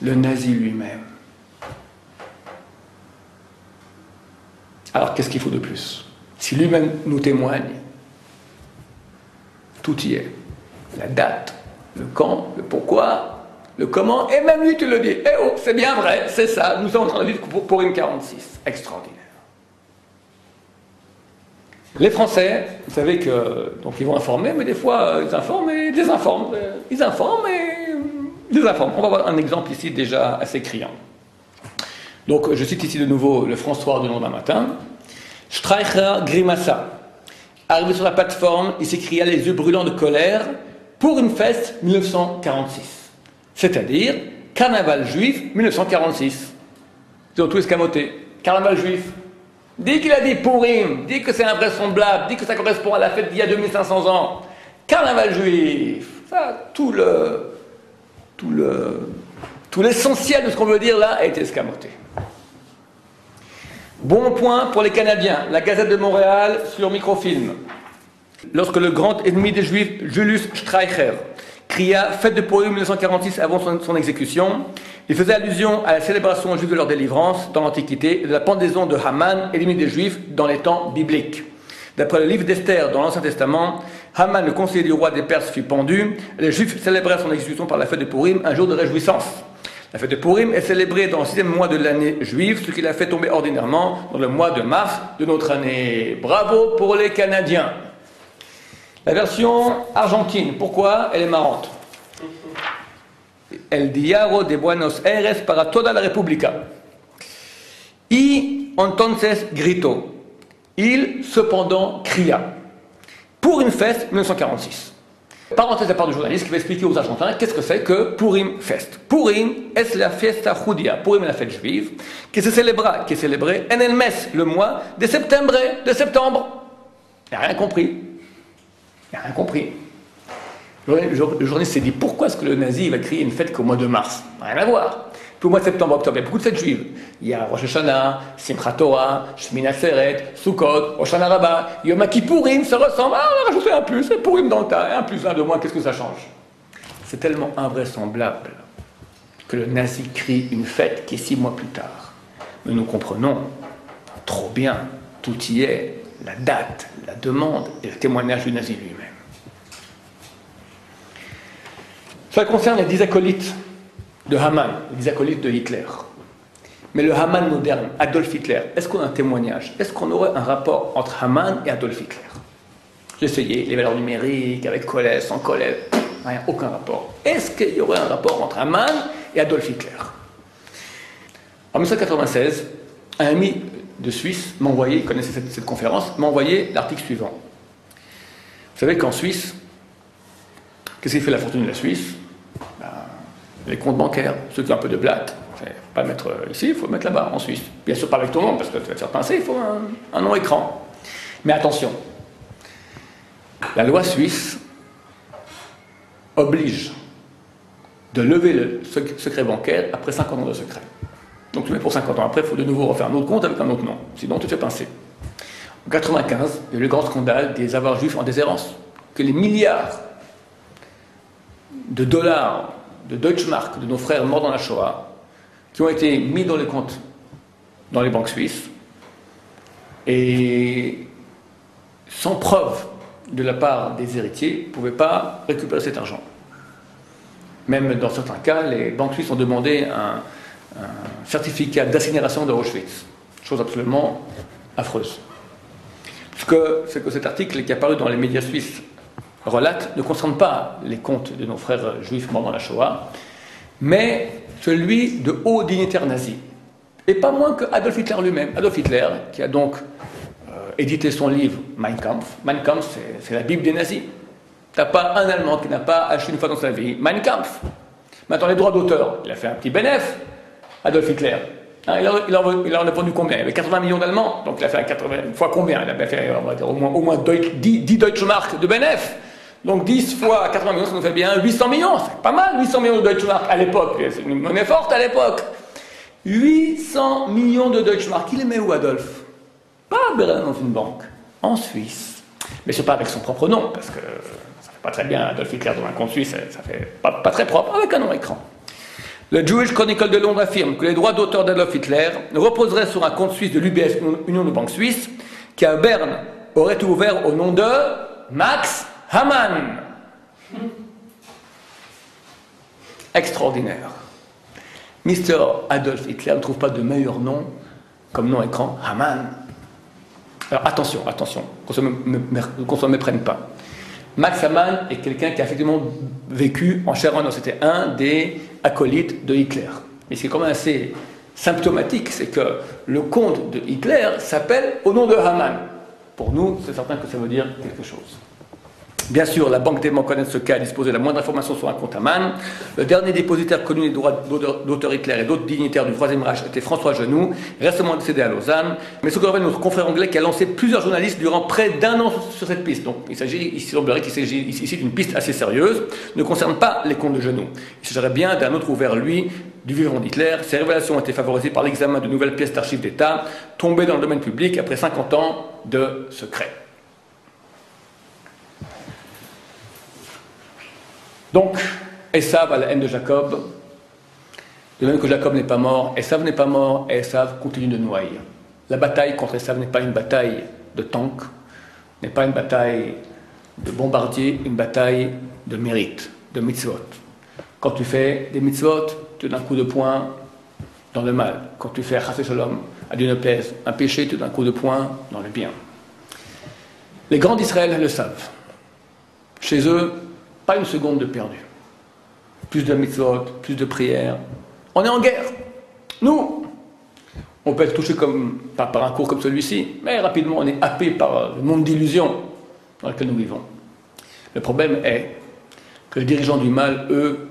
Le nazi lui-même. Alors qu'est-ce qu'il faut de plus? Si lui-même nous témoigne, tout y est. La date, le quand, le pourquoi, le comment, et même lui tu le dis. Eh oh, c'est bien vrai, c'est ça, nous sommes en train de vivre pour une 46. Extraordinaire. Les Français, vous savez que donc ils vont informer, mais des fois ils informent et désinforment. Ils informent et désinforment. On va voir un exemple ici déjà assez criant. Donc je cite ici de nouveau le François du lendemain matin. Streicher grimaça. Arrivé sur la plateforme, il s'écria les yeux brûlants de colère pour une fête 1946. C'est-à-dire carnaval juif 1946. Ils ont tout escamoté. Carnaval juif. Dis qu'il a dit Purim, dis que c'est invraisemblable, dis que ça correspond à la fête d'il y a 2500 ans. Carnaval juif, ça, tout l'essentiel de ce qu'on veut dire là a été escamoté. Bon point pour les Canadiens, la Gazette de Montréal sur microfilm. Lorsque le grand ennemi des Juifs, Julius Streicher, cria fête de Purim 1946 avant son exécution, il faisait allusion à la célébration juive de leur délivrance dans l'Antiquité et de la pendaison de Haman, ennemi des Juifs, dans les temps bibliques. D'après le livre d'Esther dans l'Ancien Testament, Haman, le conseiller du roi des Perses, fut pendu. Les Juifs célébrèrent son exécution par la fête de Purim, un jour de réjouissance. La fête de Purim est célébrée dans le 6e mois de l'année juive, ce qui la fait tomber ordinairement dans le mois de mars de notre année. Bravo pour les Canadiens! La version argentine, pourquoi elle est marrante? El diablo de Buenos Aires para toda la República. Y entonces gritó. Il cependant cria. Pour une fête 1946. Parenthèse à part du journaliste qui va expliquer aux Argentins qu'est-ce que c'est que Purim Fest. Purim es la fiesta judía. Purim est la fête juive qui est célébrée en el mes, le mois de septembre. Il n'a rien compris. Le journaliste s'est dit pourquoi est-ce que le nazi va créer une fête qu'au mois de mars? Rien à voir. Puis au mois de septembre, octobre, il y a beaucoup de fêtes juives. Il y a Rosh Hashanah, Simchat Torah, Shmini Atzeret, Sukkot, Rosh Hashanah, Yom Kippourim, ça ressemble. Ah, on a rajouté un plus, et Purim dans le tas, un plus, un de moins, qu'est-ce que ça change? C'est tellement invraisemblable que le nazi crée une fête qui est 6 mois plus tard. Mais nous comprenons trop bien, tout y est, la date, la demande et le témoignage du nazi lui-même. Ça concerne les 10 acolytes de Haman, les 10 acolytes de Hitler. Mais le Haman moderne, Adolf Hitler, est-ce qu'on a un témoignage? Est-ce qu'on aurait un rapport entre Haman et Adolf Hitler? J'ai essayé, les valeurs numériques, avec Collet, sans Collet, rien, aucun rapport. Est-ce qu'il y aurait un rapport entre Haman et Adolf Hitler? En 1996, un ami de Suisse m'a envoyé, il connaissait cette conférence, m'a envoyé l'article suivant. Vous savez qu'en Suisse, qu'est-ce qui fait la fortune de la Suisse? Les comptes bancaires, ceux qui ont un peu de blatte, il ne faut pas le mettre ici, il faut le mettre là-bas, en Suisse. Bien sûr, pas avec ton nom, parce que tu vas te faire pincer, il faut un nom écran. Mais attention, la loi suisse oblige de lever le secret bancaire après 50 ans de secret. Donc tu mets pour 50 ans, après il faut de nouveau refaire un autre compte avec un autre nom, sinon tu te fais pincer. En 1995, il y a eu le grand scandale des avoirs juifs en déshérence, que les milliards de dollars de Deutschmark, de nos frères morts dans la Shoah, qui ont été mis dans les comptes dans les banques suisses, et sans preuve de la part des héritiers, ne pouvaient pas récupérer cet argent. Même dans certains cas, les banques suisses ont demandé un certificat d'incinération de Auschwitz. Chose absolument affreuse. Ce que cet article qui est apparu dans les médias suisses relate ne concerne pas les comptes de nos frères juifs morts dans la Shoah, mais celui de hauts dignitaires nazis. Et pas moins que Adolf Hitler lui-même. Adolf Hitler, qui a donc édité son livre Mein Kampf. Mein Kampf, c'est la Bible des nazis. T'as pas un Allemand qui n'a pas acheté une fois dans sa vie Mein Kampf. Maintenant, les droits d'auteur, il a fait un petit bénéfice, Adolf Hitler. Hein, il en a vendu combien? Il y avait 80 millions d'Allemands, donc il a fait 80 fois combien? Il a fait on va dire, au moins 10 Deutsche Mark de bénéfice. Donc 10 fois 80 millions, ça nous fait bien 800 millions. C'est pas mal, 800 millions de Deutsche Mark à l'époque. C'est une monnaie forte à l'époque. 800 millions de Deutsche Mark. Il les met où, Adolf? Pas à Berlin dans une banque, en Suisse. Mais c'est pas avec son propre nom, parce que ça fait pas très bien Adolf Hitler dans un compte suisse, ça fait pas très propre, avec un nom écran. Le Jewish Chronicle de Londres affirme que les droits d'auteur d'Adolf Hitler reposeraient sur un compte suisse de l'UBS, Union de banques suisses, qui à Berne aurait été ouvert au nom de Max Haman. Extraordinaire. Mr. Adolf Hitler ne trouve pas de meilleur nom comme nom écran, Haman. Alors attention, qu'on ne se méprenne pas. Max Haman est quelqu'un qui a effectivement vécu en chair et en os. C'était un des acolytes de Hitler. Mais ce qui est quand même assez symptomatique, c'est que le compte de Hitler s'appelle au nom de Haman. Pour nous, c'est certain que ça veut dire quelque chose. Bien sûr, la Banque des banques connaît ce cas, disposait de la moindre information sur un compte Haman. Le dernier dépositaire connu des droits d'auteur Hitler et d'autres dignitaires du Troisième Reich était François Genoux, récemment décédé à Lausanne. Mais ce que révèle notre confrère anglais qui a lancé plusieurs journalistes durant près d'un an sur cette piste. Donc il semblerait qu'il s'agit ici d'une piste assez sérieuse, ne concerne pas les comptes de Genoux. Il s'agirait bien d'un autre ouvert, lui, du vivant d'Hitler. Ces révélations ont été favorisées par l'examen de nouvelles pièces d'archives d'État, tombées dans le domaine public après 50 ans de secret. Donc, Esav a la haine de Jacob. De même que Jacob n'est pas mort, Esav n'est pas mort, et Esav continue de noyer. La bataille contre Esav n'est pas une bataille de tank, n'est pas une bataille de bombardier, une bataille de mérite, de mitzvot. Quand tu fais des mitzvot, tu donnes un coup de poing dans le mal. Quand tu fais chasser shalom, à Dieu ne plaise, un péché, tu donnes un coup de poing dans le bien. Les grands d'Israël le savent. Chez eux, pas une seconde de perdu. Plus de mitzvot, plus de prières. On est en guerre. Nous, on peut être touché par un cours comme celui-ci, mais rapidement on est happé par le monde d'illusions dans lequel nous vivons. Le problème est que les dirigeants du mal, eux,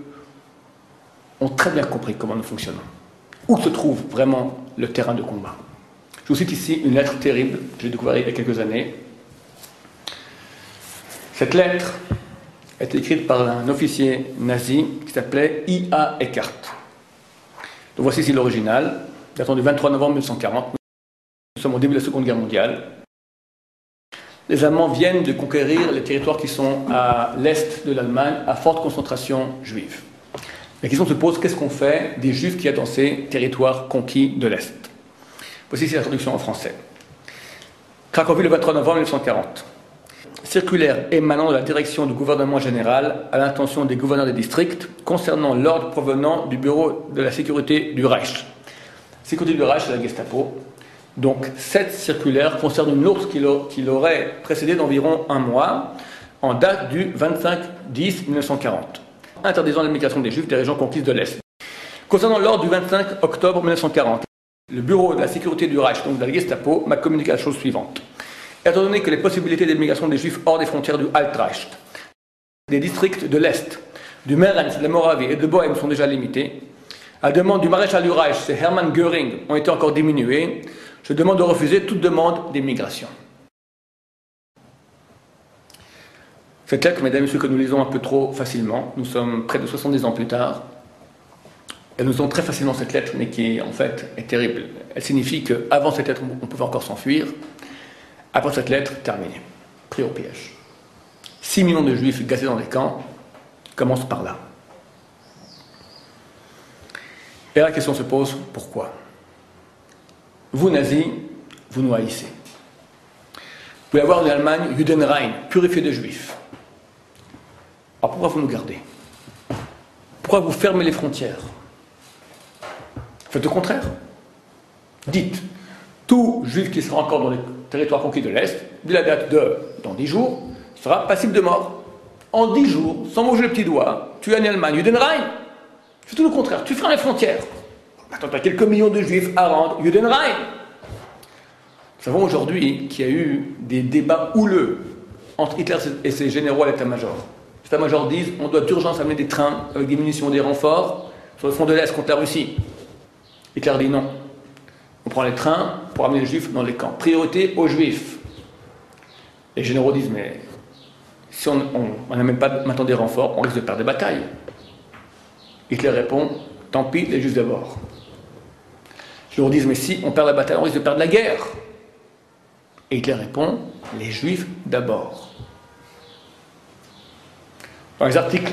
ont très bien compris comment nous fonctionnons. Où se trouve vraiment le terrain de combat. Je vous cite ici une lettre terrible que j'ai découverte il y a quelques années. Cette lettre est écrite par un officier nazi qui s'appelait I.A. Eckart. Donc voici ici l'original, datant du 23 novembre 1940. Nous sommes au début de la Seconde Guerre mondiale. Les Allemands viennent de conquérir les territoires qui sont à l'est de l'Allemagne, à forte concentration juive. La question se pose, qu'est-ce qu'on fait des Juifs qui y a dans ces territoires conquis de l'Est? Voici ici la traduction en français. Cracovie, le 23 novembre 1940. Circulaire émanant de la direction du gouvernement général à l'intention des gouverneurs des districts concernant l'ordre provenant du bureau de la sécurité du Reich. Sécurité du Reich, c'est la Gestapo. Donc, cette circulaire concerne une autre qui l'aurait précédée d'environ un mois, en date du 25-10-1940. Interdisant l'immigration des Juifs des régions conquises de l'Est. Concernant l'ordre du 25 octobre 1940, le bureau de la sécurité du Reich, donc de la Gestapo, m'a communiqué la chose suivante. Étant donné que les possibilités d'immigration des Juifs hors des frontières du Altreich, des districts de l'Est, du Merenz, de la Moravie et de Bohême sont déjà limitées, à la demande du maréchal du Reich, c'est Hermann Göring, ont été encore diminuées, je demande de refuser toute demande d'immigration. Cette lettre, mesdames et messieurs, que nous lisons un peu trop facilement, nous sommes près de 70 ans plus tard, et nous lisons très facilement cette lettre, mais qui en fait est terrible. Elle signifie qu'avant cette lettre, on pouvait encore s'enfuir. Après cette lettre, terminée. Pris au piège. 6 millions de Juifs gazés dans des camps commencent par là. Et la question se pose, pourquoi? Vous, nazis, vous nous haïssez. Vous pouvez avoir en Allemagne Judenrein, purifié de Juifs. Alors pourquoi vous nous gardez? Pourquoi vous fermez les frontières? Faites le contraire. Dites, tout Juif qui sera encore dans les territoires conquis de l'Est, dès la date de dans 10 jours, sera passible de mort. En 10 jours, sans bouger le petit doigt, tu es en Allemagne, Judenrein. Fais tout le contraire, tu fermes les frontières. Attends, tu as quelques millions de Juifs à rendre, Judenrein. Nous savons aujourd'hui qu'il y a eu des débats houleux entre Hitler et ses généraux à l'état-major. L'état-major disent on doit d'urgence amener des trains avec des munitions, des renforts sur le front de l'Est contre la Russie. Hitler dit non. On prend les trains pour amener les Juifs dans les camps. Priorité aux Juifs. Les généraux disent mais si on n'amène pas maintenant des renforts, on risque de perdre des batailles. Hitler répond tant pis, les Juifs d'abord. Les généraux disent mais si on perd la bataille, on risque de perdre la guerre. Et Hitler répond les Juifs d'abord. Dans les articles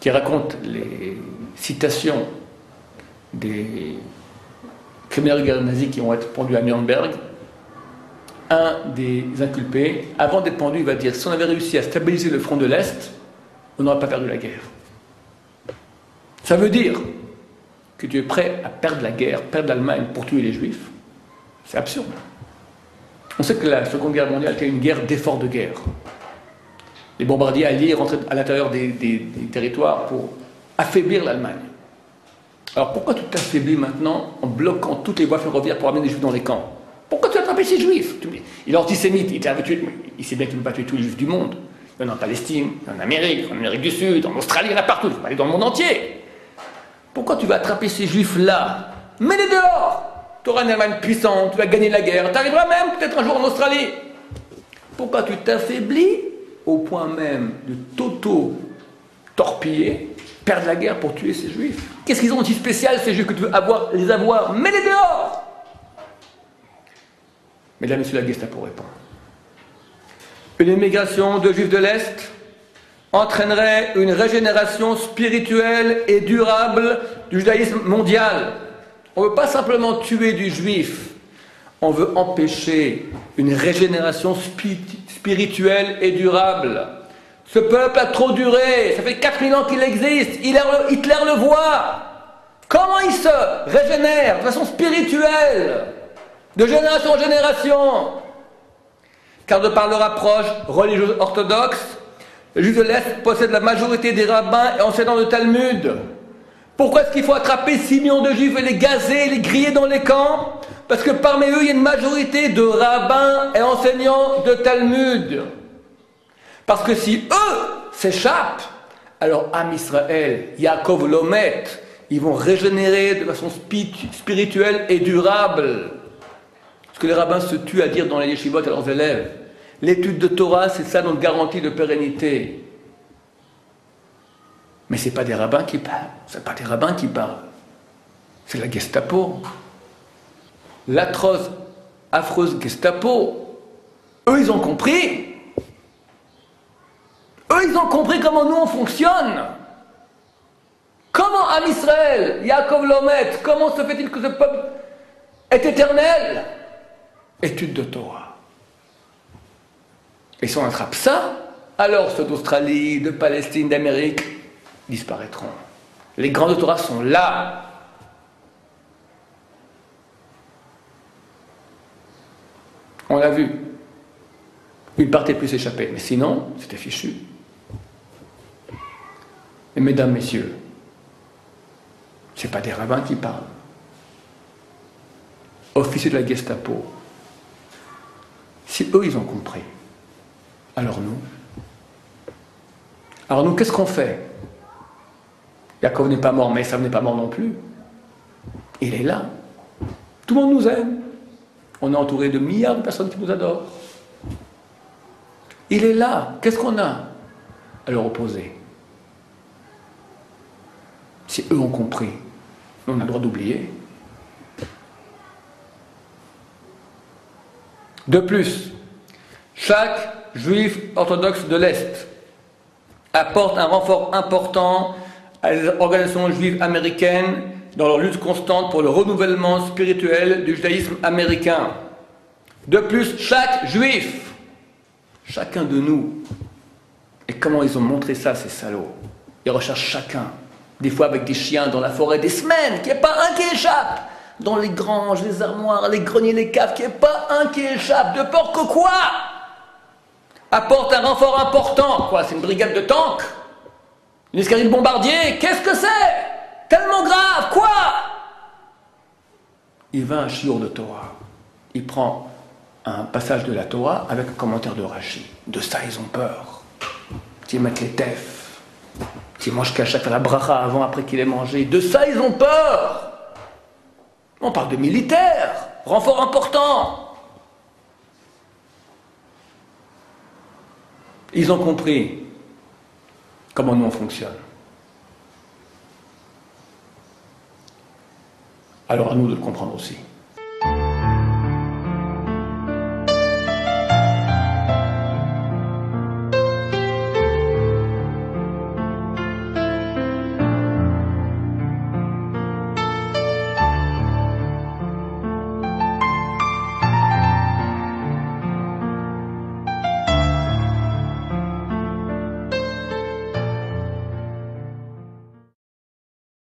qui racontent les citations des criminels de guerre nazis qui vont être pendus à Nuremberg, un des inculpés, avant d'être pendu, il va dire si on avait réussi à stabiliser le front de l'Est, on n'aurait pas perdu la guerre. Ça veut dire que tu es prêt à perdre la guerre, perdre l'Allemagne pour tuer les Juifs. C'est absurde. On sait que la Seconde Guerre mondiale était une guerre d'effort de guerre. Les bombardiers alliés rentraient à l'intérieur des territoires pour affaiblir l'Allemagne. Alors pourquoi tu t'affaiblis maintenant en bloquant toutes les voies ferroviaires pour amener des Juifs dans les camps? Pourquoi tu as attrapé ces Juifs? Il est antisémite, il sait bien qu'il ne peut pas tuer tous les Juifs du monde. Il y en a en Palestine, il y en a en Amérique du Sud, en Australie, il y en a partout, il faut aller dans le monde entier. Pourquoi tu vas attraper ces Juifs-là? Mets-les dehors! Tu auras une Allemagne puissante, tu vas gagner la guerre, tu arriveras même peut-être un jour en Australie. Pourquoi tu t'affaiblis au point même de t'auto-torpiller, perdre la guerre pour tuer ces Juifs? Qu'est-ce qu'ils ont de si spécial, ces Juifs, que tu veux les avoir? Mets-les dehors! Mais là, monsieur la Gestapo répond. Une immigration de Juifs de l'Est entraînerait une régénération spirituelle et durable du judaïsme mondial. On ne veut pas simplement tuer du Juif, on veut empêcher une régénération spirituelle et durable. Ce peuple a trop duré, ça fait 4000 ans qu'il existe, Hitler le voit. Comment il se régénère de façon spirituelle, de génération en génération? Car de par leur approche religieuse orthodoxe, Les Juifs de l'Est possèdent la majorité des rabbins et enseignants de Talmud. Pourquoi est-ce qu'il faut attraper 6 millions de Juifs et les gazer, les griller dans les camps? Parce que parmi eux, il y a une majorité de rabbins et enseignants de Talmud. Parce que si eux s'échappent, alors Am Israël, Yaakov Lomet, ils vont régénérer de façon spirituelle et durable. Ce que les rabbins se tuent à dire dans les yeshivot à leurs élèves. L'étude de Torah, c'est ça notre garantie de pérennité. Mais ce n'est pas des rabbins qui parlent. Ce n'est pas des rabbins qui parlent. C'est la Gestapo. L'atroce, affreuse Gestapo. Eux, ils ont compris. Eux, ils ont compris comment nous, on fonctionne. Comment Am Israël, Yaakov Lomet, comment se fait-il que ce peuple est éternel? Étude de Torah. Et si on attrape ça, alors ceux d'Australie, de Palestine, d'Amérique disparaîtront. Les grands de Torah sont là. On l'a vu. Une partie plus échappée, mais sinon, c'était fichu. Et mesdames, messieurs, ce n'est pas des rabbins qui parlent. Officiers de la Gestapo. Si eux, ils ont compris, alors nous, qu'est-ce qu'on fait? Yaakov n'est pas mort, mais Esav n'est pas mort non plus. Il est là. Tout le monde nous aime. On est entouré de milliards de personnes qui nous adorent. Il est là. Qu'est-ce qu'on a à leur opposer? Si eux ont compris, on a le droit d'oublier. De plus, chaque juif orthodoxe de l'Est apporte un renfort important à les organisations juives américaines dans leur lutte constante pour le renouvellement spirituel du judaïsme américain. De plus, chaque juif, chacun de nous, et comment ils ont montré ça, ces salauds? Ils recherchent chacun, des fois avec des chiens dans la forêt des semaines, qu'il n'y ait pas un qui échappe, dans les granges, les armoires, les greniers, les caves, qu'il n'y ait pas un qui échappe, de peur que quoi? Apporte un renfort important, quoi, c'est une brigade de tanks? Une escadrille de bombardiers? Qu'est-ce que c'est? Tellement grave, quoi? Il va à un shiur de Torah, il prend un passage de la Torah avec un commentaire de Rashi. De ça, ils ont peur. Ils mettent les tefs. Ils mangent cachak à la bracha avant, après qu'il ait mangé. De ça, ils ont peur. On parle de militaires. Renfort important. Ils ont compris comment nous on fonctionne. Alors à nous de le comprendre aussi.